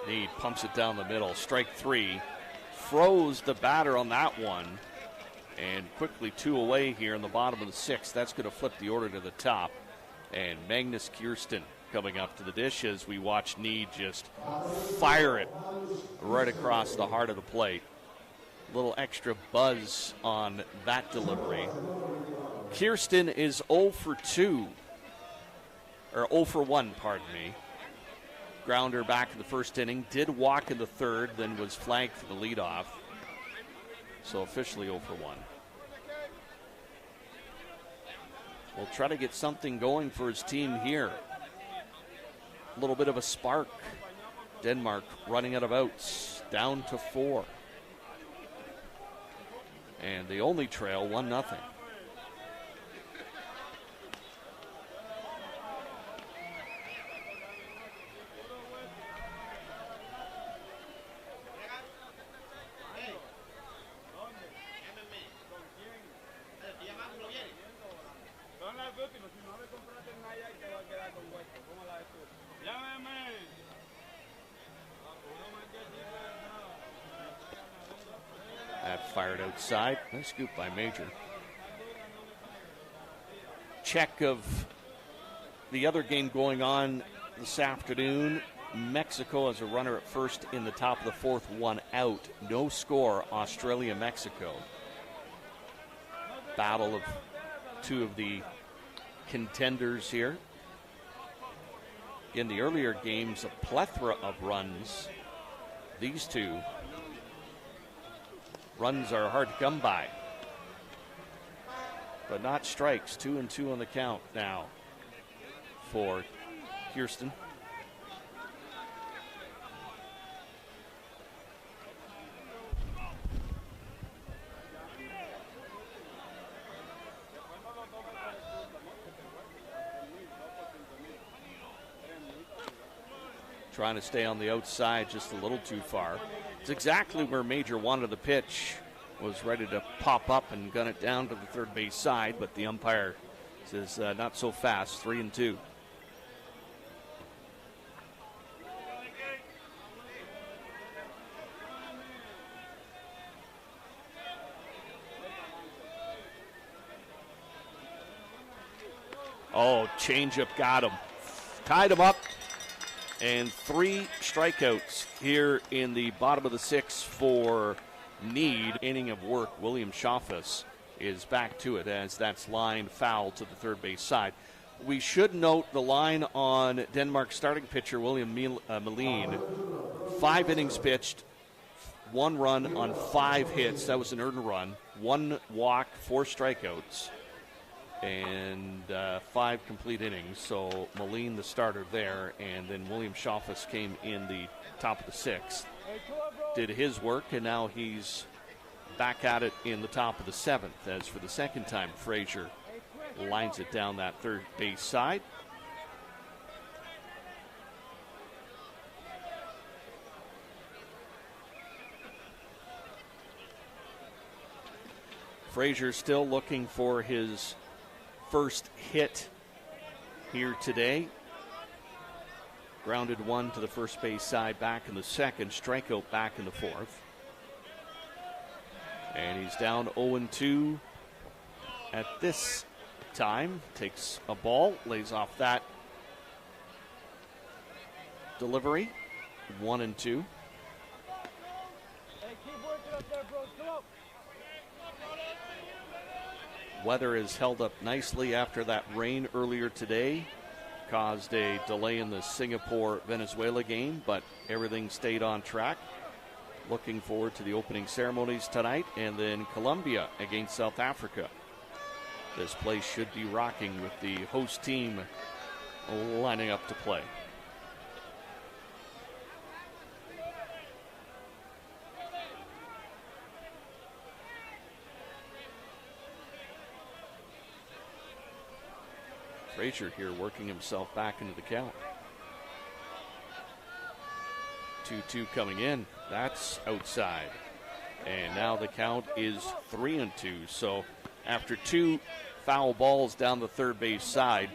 Need pumps it down the middle. Strike three. Froze the batter on that one. And quickly 2 away here in the bottom of the 6th. That's going to flip the order to the top. And Magnus Kirsten coming up to the dish as we watch Need just fire it right across the heart of the plate. A little extra buzz on that delivery. Kirsten is 0 for 2. Or 0 for 1, pardon me. Grounder back in the first inning. Did walk in the third, then was flagged for the leadoff. So officially 0 for 1. We'll try to get something going for his team here. A little bit of a spark. Denmark running out of outs, down to 4. And they only trail 1-0. Fired outside. Nice scoop by Major. Check of the other game going on this afternoon. Mexico has a runner at first in the top of the 4th, 1 out. No score, Australia-Mexico. Battle of 2 of the contenders here. In the earlier games, a plethora of runs. These two runs are hard to come by, but not strikes. 2-2 on the count now for Kirsten. Trying to stay on the outside just a little too far. It's exactly where Major wanted the pitch. Was ready to pop up and gun it down to the third base side, but the umpire says not so fast. 3-2. Oh, changeup got him. Tied him up. And 3 strikeouts here in the bottom of the 6th for Need. Inning of work. William Schaffus is back to it as that's lined foul to the third base side. We should note the line on Denmark's starting pitcher, William Melin. 5 innings pitched, 1 run on 5 hits. That was an earned run. 1 walk, 4 strikeouts. And 5 complete innings. So Melin, the starter there, and then William Schaffus came in the top of the 6th. Did his work, and now he's back at it in the top of the 7th. As for the second time, Frazier lines it down that third base side. Frazier still looking for his first hit here today. Grounded 1 to the first base side back in the 2nd. Strikeout back in the 4th. And he's down 0-2 at this time. Takes a ball, lays off that delivery. 1-2. Weather has held up nicely after that rain earlier today. Caused a delay in the Singapore Venezuela game, but everything stayed on track. looking forward to the opening ceremonies tonight, and then Colombia against South Africa. This place should be rocking with the host team lining up to play. Frazier here working himself back into the count. 2-2 coming in. That's outside. And now the count is 3-2. So after 2 foul balls down the third base side,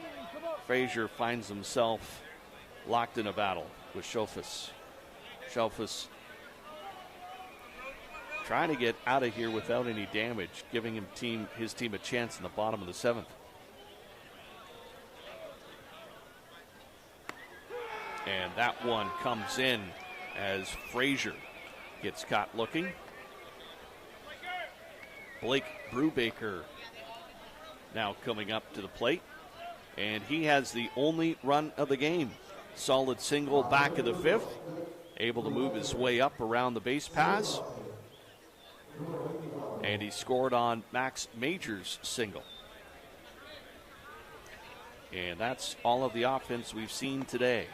Frazier finds himself locked in a battle with Schofius. Schofius trying to get out of here without any damage, giving his team a chance in the bottom of the 7th. And that one comes in as Frazier gets caught looking. Blake Brubaker now coming up to the plate. And he has the only run of the game. Solid single back of the 5th. Able to move his way up around the base paths. And he scored on Max Major's single. And that's all of the offense we've seen today.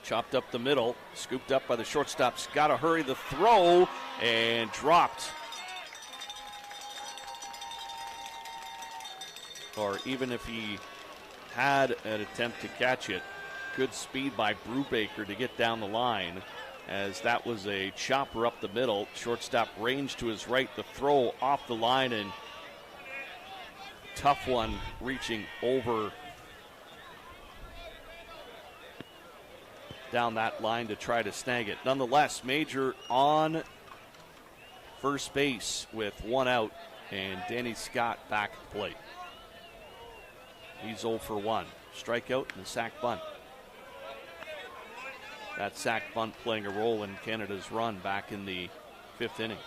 Chopped up the middle, scooped up by the shortstop's got to hurry the throw, and dropped. Or even if he had an attempt to catch it, good speed by Brubaker to get down the line, as that was a chopper up the middle. Shortstop range to his right, the throw off the line, and tough one reaching over down that line to try to snag it. Nonetheless, Major on first base with 1 out, and Danny Scott back at the plate. He's 0 for 1. Strikeout and a sac bunt. That sac bunt playing a role in Canada's run back in the 5th inning.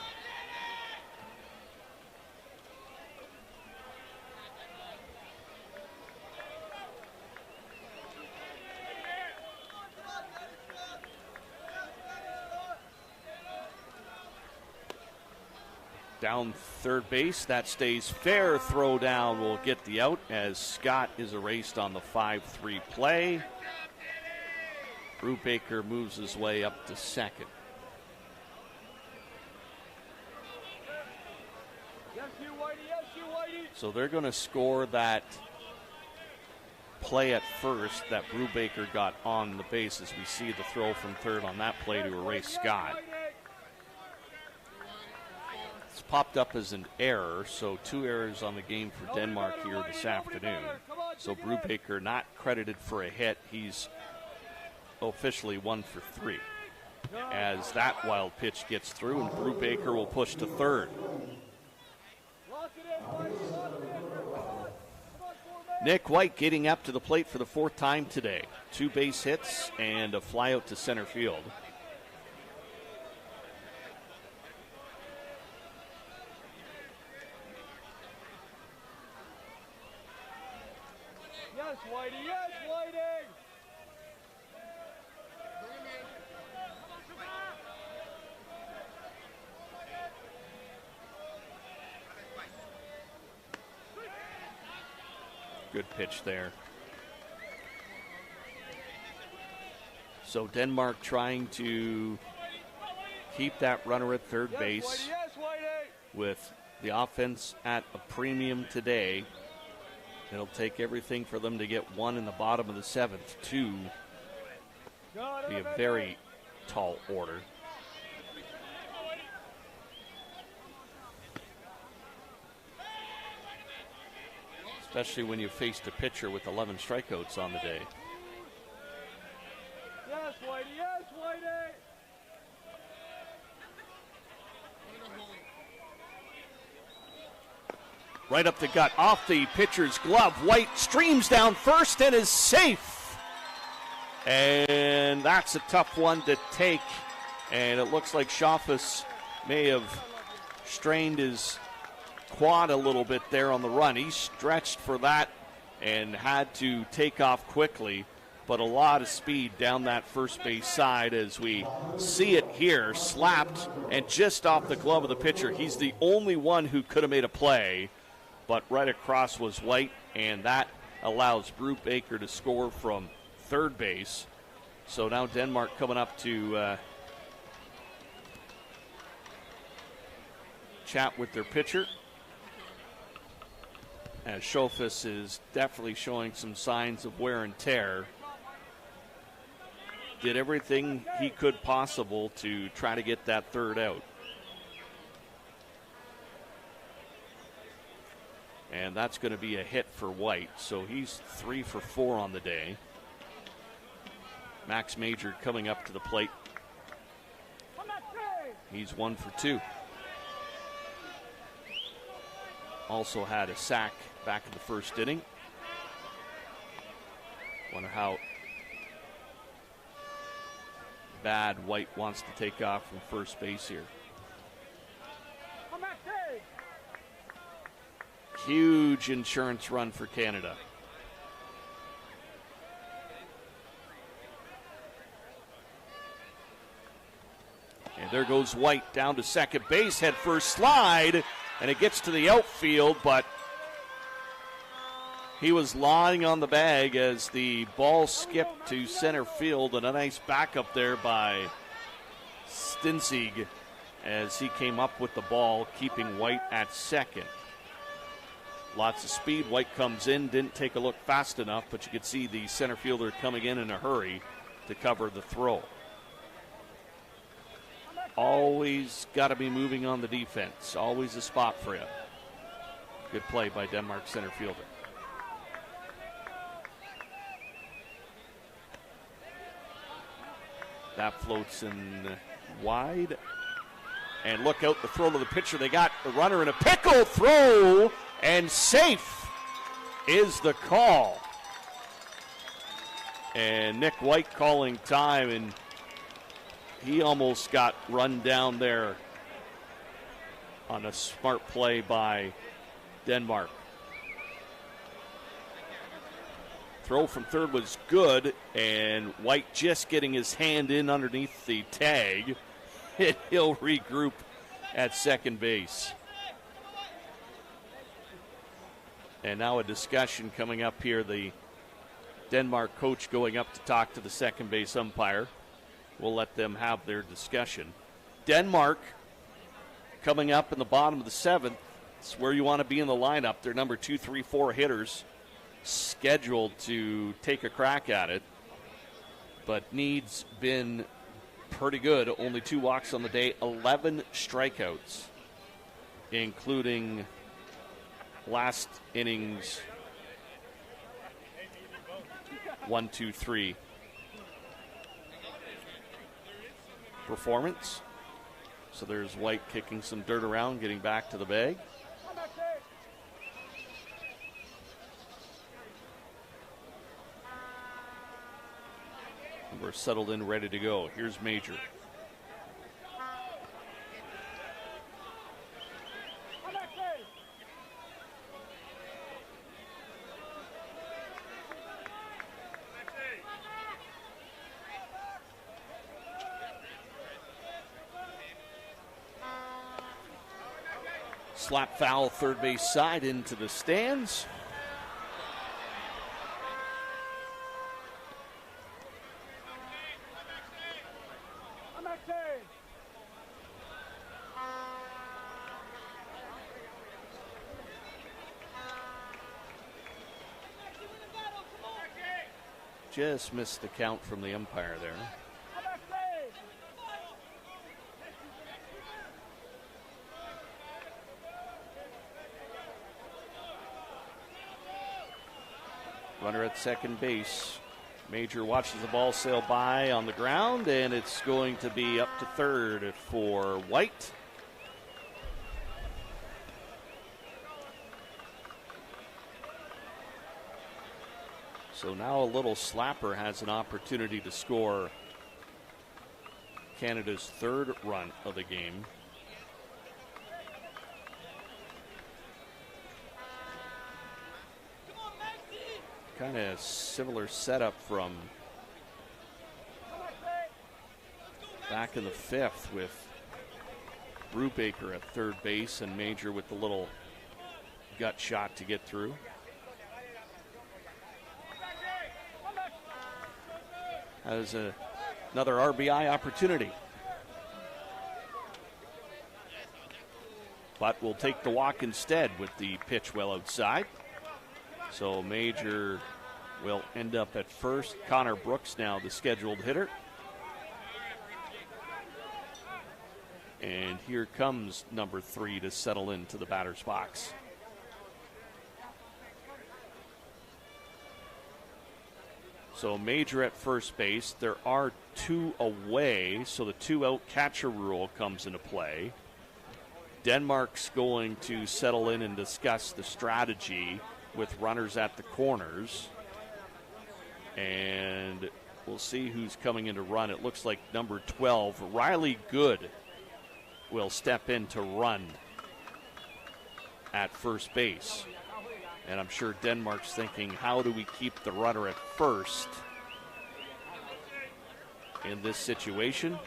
Down third base, that stays fair. Throw down will get the out as Scott is erased on the 5-3 play. Brubaker moves his way up to second. So they're going to score that play at first that Brubaker got on the base, as we see the throw from third on that play to erase Scott. Popped up as an error, so 2 errors on the game for Denmark here this afternoon. So Brubaker not credited for a hit. He's officially 1 for 3. As that wild pitch gets through, and Brubaker will push to third. Nick White getting up to the plate for the 4th time today. 2 base hits and a fly out to center field. Whitey, yes, Whitey! Good pitch there. So Denmark trying to keep that runner at third base with the offense at a premium today. It'll take everything for them to get 1 in the bottom of the 7th. 2 be a very tall order. Especially when you faced a pitcher with 11 strikeouts on the day. Yes, Whitey, yes, Whitey! Right up the gut, off the pitcher's glove. White streams down first and is safe. And that's a tough one to take. And it looks like Schoffus may have strained his quad a little bit there on the run. He stretched for that and had to take off quickly. But a lot of speed down that first base side as we see it here, slapped and just off the glove of the pitcher. He's the only one who could have made a play, but right across was White, and that allows Brubaker to score from third base. So now Denmark coming up to chat with their pitcher, as Schoffus is definitely showing some signs of wear and tear. Did everything he could possible to try to get that third out. And that's going to be a hit for White. So he's 3 for 4 on the day. Max Major coming up to the plate. He's 1 for 2. Also had a sack back in the first inning. Wonder how bad White wants to take off from first base here. Huge insurance run for Canada. And there goes White down to second base, head first slide, and it gets to the outfield, but he was lying on the bag as the ball skipped to center field, and a nice backup there by Stinsig as he came up with the ball, keeping White at second. Lots of speed. White comes in, didn't take a look fast enough, but you could see the center fielder coming in a hurry to cover the throw. Always got to be moving on the defense. Always a spot for you. Good play by Denmark center fielder. That floats in wide. And look out, the throw to the pitcher. They got the runner in a pickle throw, and safe is the call. And Nick White calling time, and he almost got run down there on a smart play by Denmark. Throw from third was good, and White just getting his hand in underneath the tag. He'll regroup at second base. And now a discussion coming up here. The Denmark coach going up to talk to the second base umpire. We'll let them have their discussion. Denmark coming up in the bottom of the seventh. It's where you want to be in the lineup. They're number 2, 3, 4 hitters scheduled to take a crack at it. But Need's been pretty good. Only 2 walks on the day, 11 strikeouts, including last innings 1, 2, 3 performance. So there's White kicking some dirt around, getting back to the bag. We're settled in, ready to go. Here's Major. Slap foul, third base side into the stands. Just missed the count from the umpire there. Runner at second base. Major watches the ball sail by on the ground, and it's going to be up to third for White. So now a little slapper has an opportunity to score Canada's third run of the game. Kind of similar setup from back in the fifth with Brubaker at third base and Major with the little gut shot to get through. Has another RBI opportunity. But will take the walk instead with the pitch well outside. So Major will end up at first. Connor Brooks now the scheduled hitter. And here comes number 3 to settle into the batter's box. So Major at first base. There are 2 away, so the 2-out catcher rule comes into play. Denmark's going to settle in and discuss the strategy with runners at the corners. And we'll see who's coming in to run. It looks like number 12, Riley Good, will step in to run at first base. And I'm sure Denmark's thinking, how do we keep the runner at first in this situation?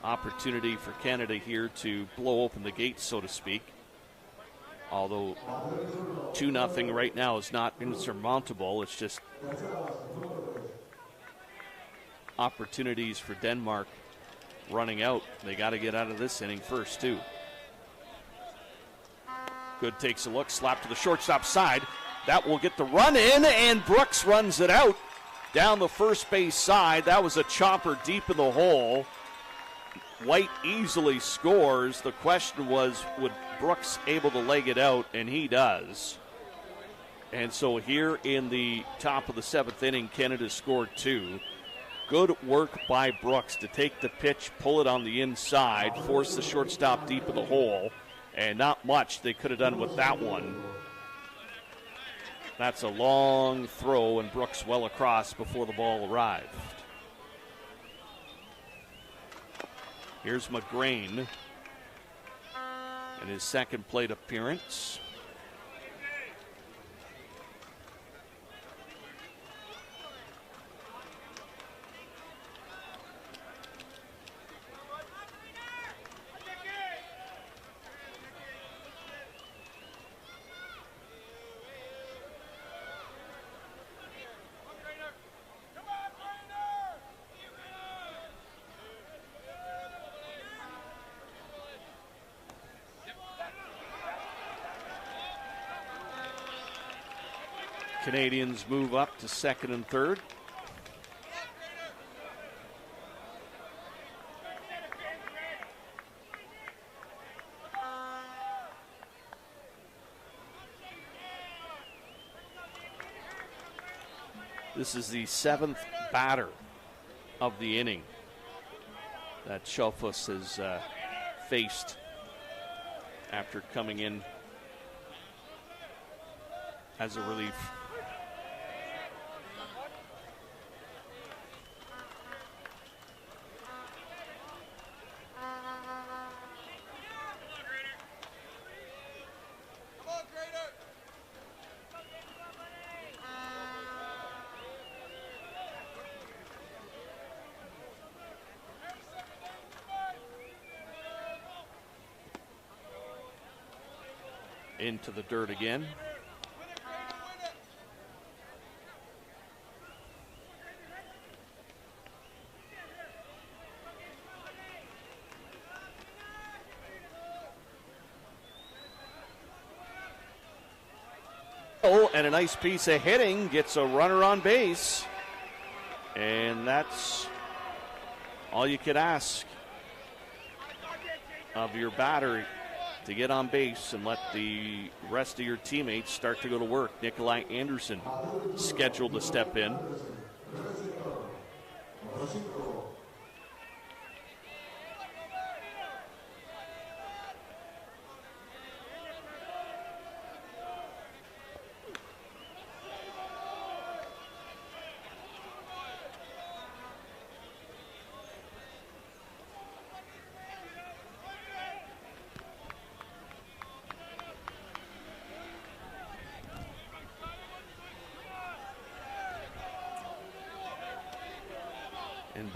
Opportunity for Canada here to blow open the gates, so to speak. Although 2-0 right now is not insurmountable. It's just opportunities for Denmark running out. They got to get out of this inning first, too. Good takes a look, slap to the shortstop side. That will get the run in, and Brooks runs it out down the first base side. That was a chopper deep in the hole. White easily scores. The question was, would Brooks able to leg it out, and he does. And so here in the top of the 7th inning, Canada scored 2. Good work by Brooks to take the pitch, pull it on the inside, force the shortstop deep in the hole, and not much they could have done with that one. That's a long throw, and Brooks well across before the ball arrived. Here's McGrain in his second plate appearance. Canadians move up to second and third. This is the 7th batter of the inning that Shelfus has faced after coming in as a relief. Into the dirt again. Oh, and a nice piece of hitting, gets a runner on base. And that's all you could ask of your batter, to get on base and let the rest of your teammates start to go to work. Nikolai Anderson scheduled to step in.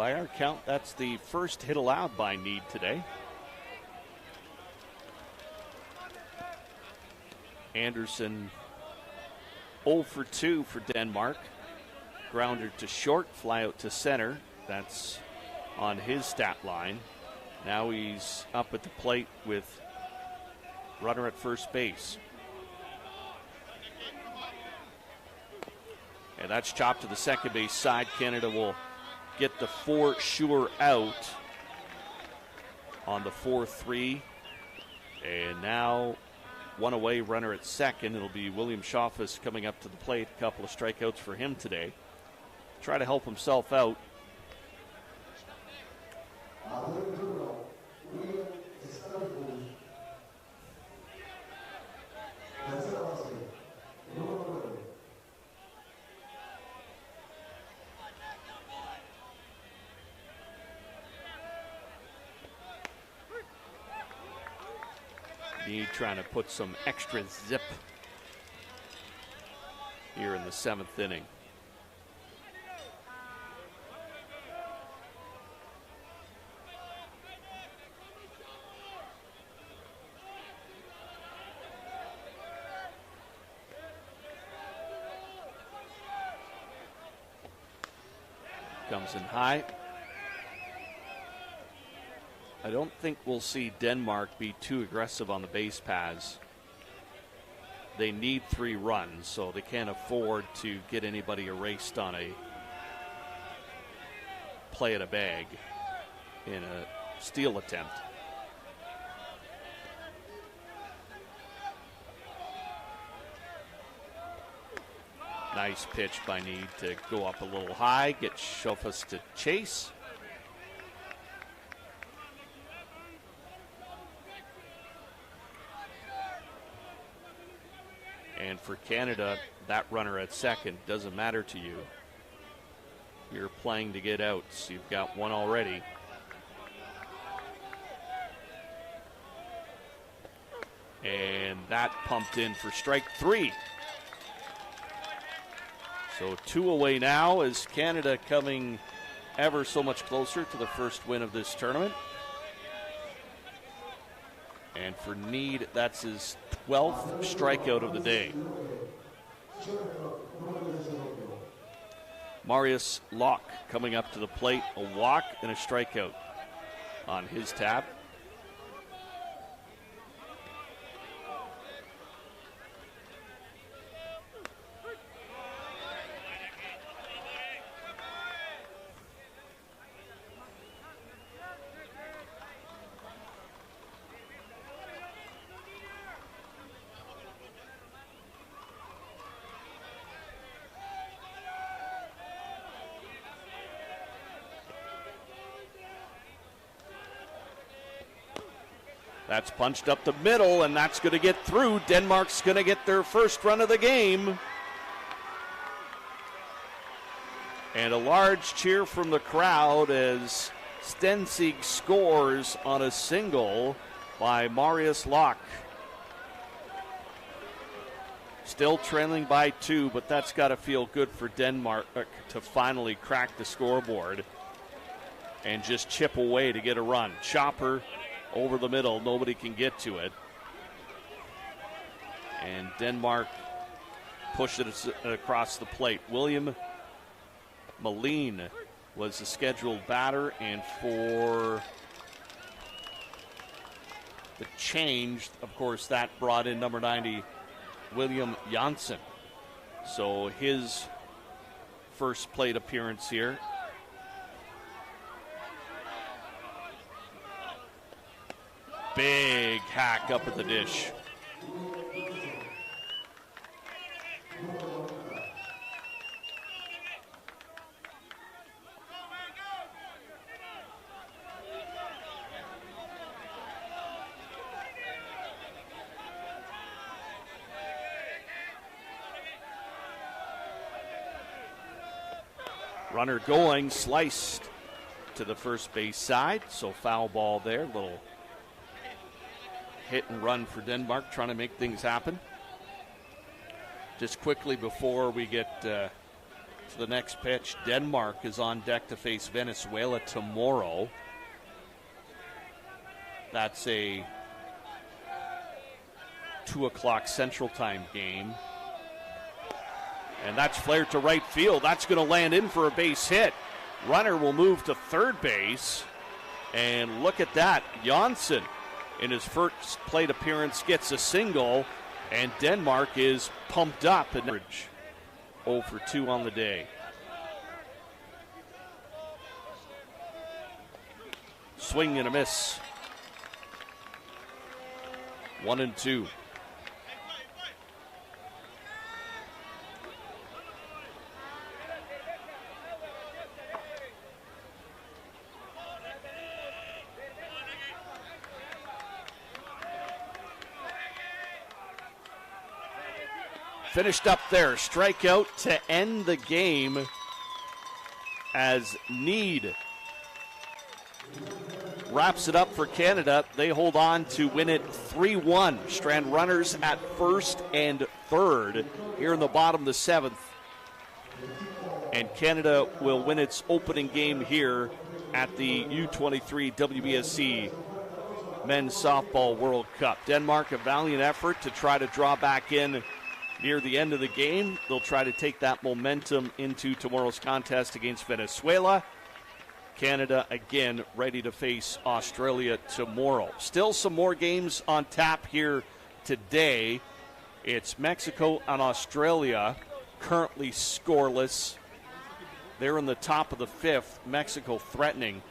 by our count, that's the first hit allowed by Need today. Anderson 0 for 2 for Denmark. Grounder to short, fly out to center. That's on his stat line. Now he's up at the plate with runner at first base. And that's chopped to the second base side. Canada will get the 4 sure out on the 4-3. And now one away, runner at second. It'll be William Schoffus coming up to the plate. A couple of strikeouts for him today. Try to help himself out. Need trying to put some extra zip here in the 7th inning. Comes in high. I don't think we'll see Denmark be too aggressive on the base paths. They need 3 runs, so they can't afford to get anybody erased on a play at a bag in a steal attempt. Nice pitch by Need to go up a little high, get Schoffus to chase. And for Canada, that runner at second doesn't matter to you. You're playing to get outs. You've got one already. And that pumped in for strike 3. So 2 away now as Canada coming ever so much closer to the first win of this tournament. And for Need, that's his 12th strikeout of the day. Marius Locke coming up to the plate, a walk and a strikeout on his tab. That's punched up the middle, and that's going to get through. Denmark's going to get their first run of the game. And a large cheer from the crowd as Stensig scores on a single by Marius Locke. Still trailing by 2, but that's got to feel good for Denmark to finally crack the scoreboard and just chip away to get a run. Chopper over the middle, nobody can get to it. And Denmark pushed it across the plate. William Moline was the scheduled batter, and for the change, of course, that brought in number 90, William Janssen. So his first plate appearance here. Big hack up at the dish. Runner going, sliced to the first base side, so foul ball there. Little hit and run for Denmark, trying to make things happen. Just quickly before we get to to the next pitch. Denmark is on deck to face Venezuela tomorrow. That's a 2 o'clock Central Time game. And that's flared to right field. That's going to land in for a base hit. Runner will move to third base. And look at that. Janssen, in his first plate appearance, gets a single. And Denmark is pumped up. 0 for 2 on the day. Swing and a miss. 1-2. Finished up there. Strikeout to end the game as Need wraps it up for Canada. They hold on to win it 3-1. Strand runners at first and third here in the bottom of the 7th. And Canada will win its opening game here at the U-23 WBSC Men's Softball World Cup. Denmark, a valiant effort to try to draw back in near the end of the game. They'll try to take that momentum into tomorrow's contest against Venezuela. Canada, again, ready to face Australia tomorrow. Still some more games on tap here today. It's Mexico and Australia, currently scoreless. They're in the top of the 5th, Mexico threatening.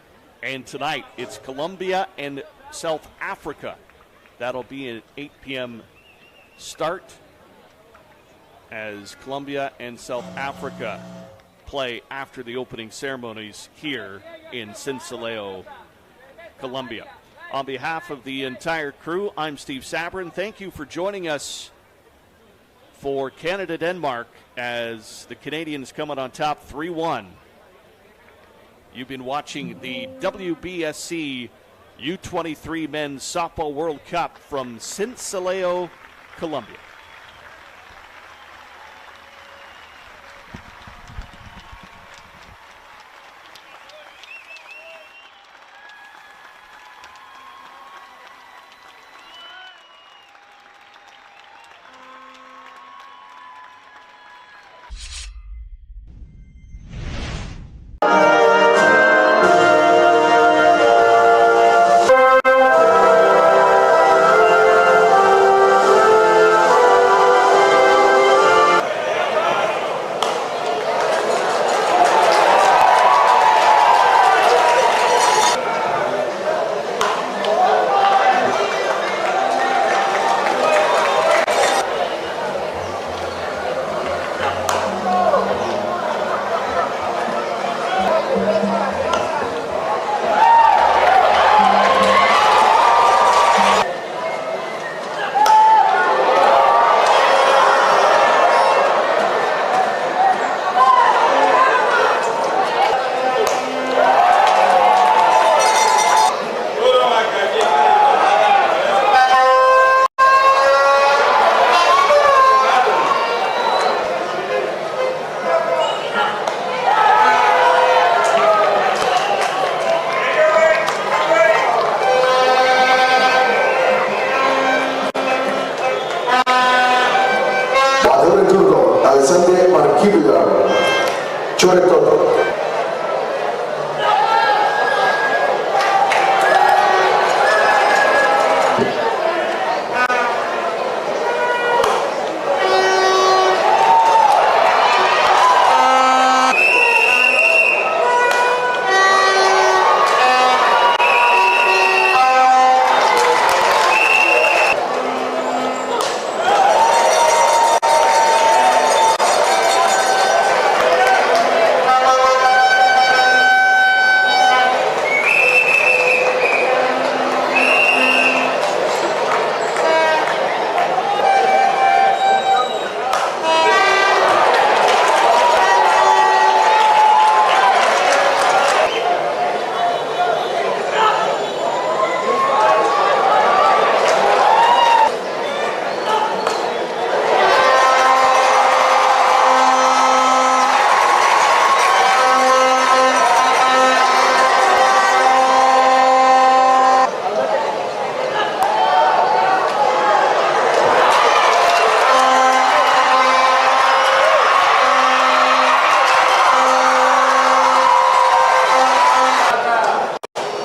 And tonight, it's Colombia and South Africa. That'll be an 8 p.m. start as Colombia and South Africa play after the opening ceremonies here in Sincelejo, Colombia. On behalf of the entire crew, I'm Steve Sabrin. Thank you for joining us for Canada-Denmark as the Canadians come out on top 3-1. You've been watching the WBSC U-23 Men's Softball World Cup from Sincelejo, Colombia.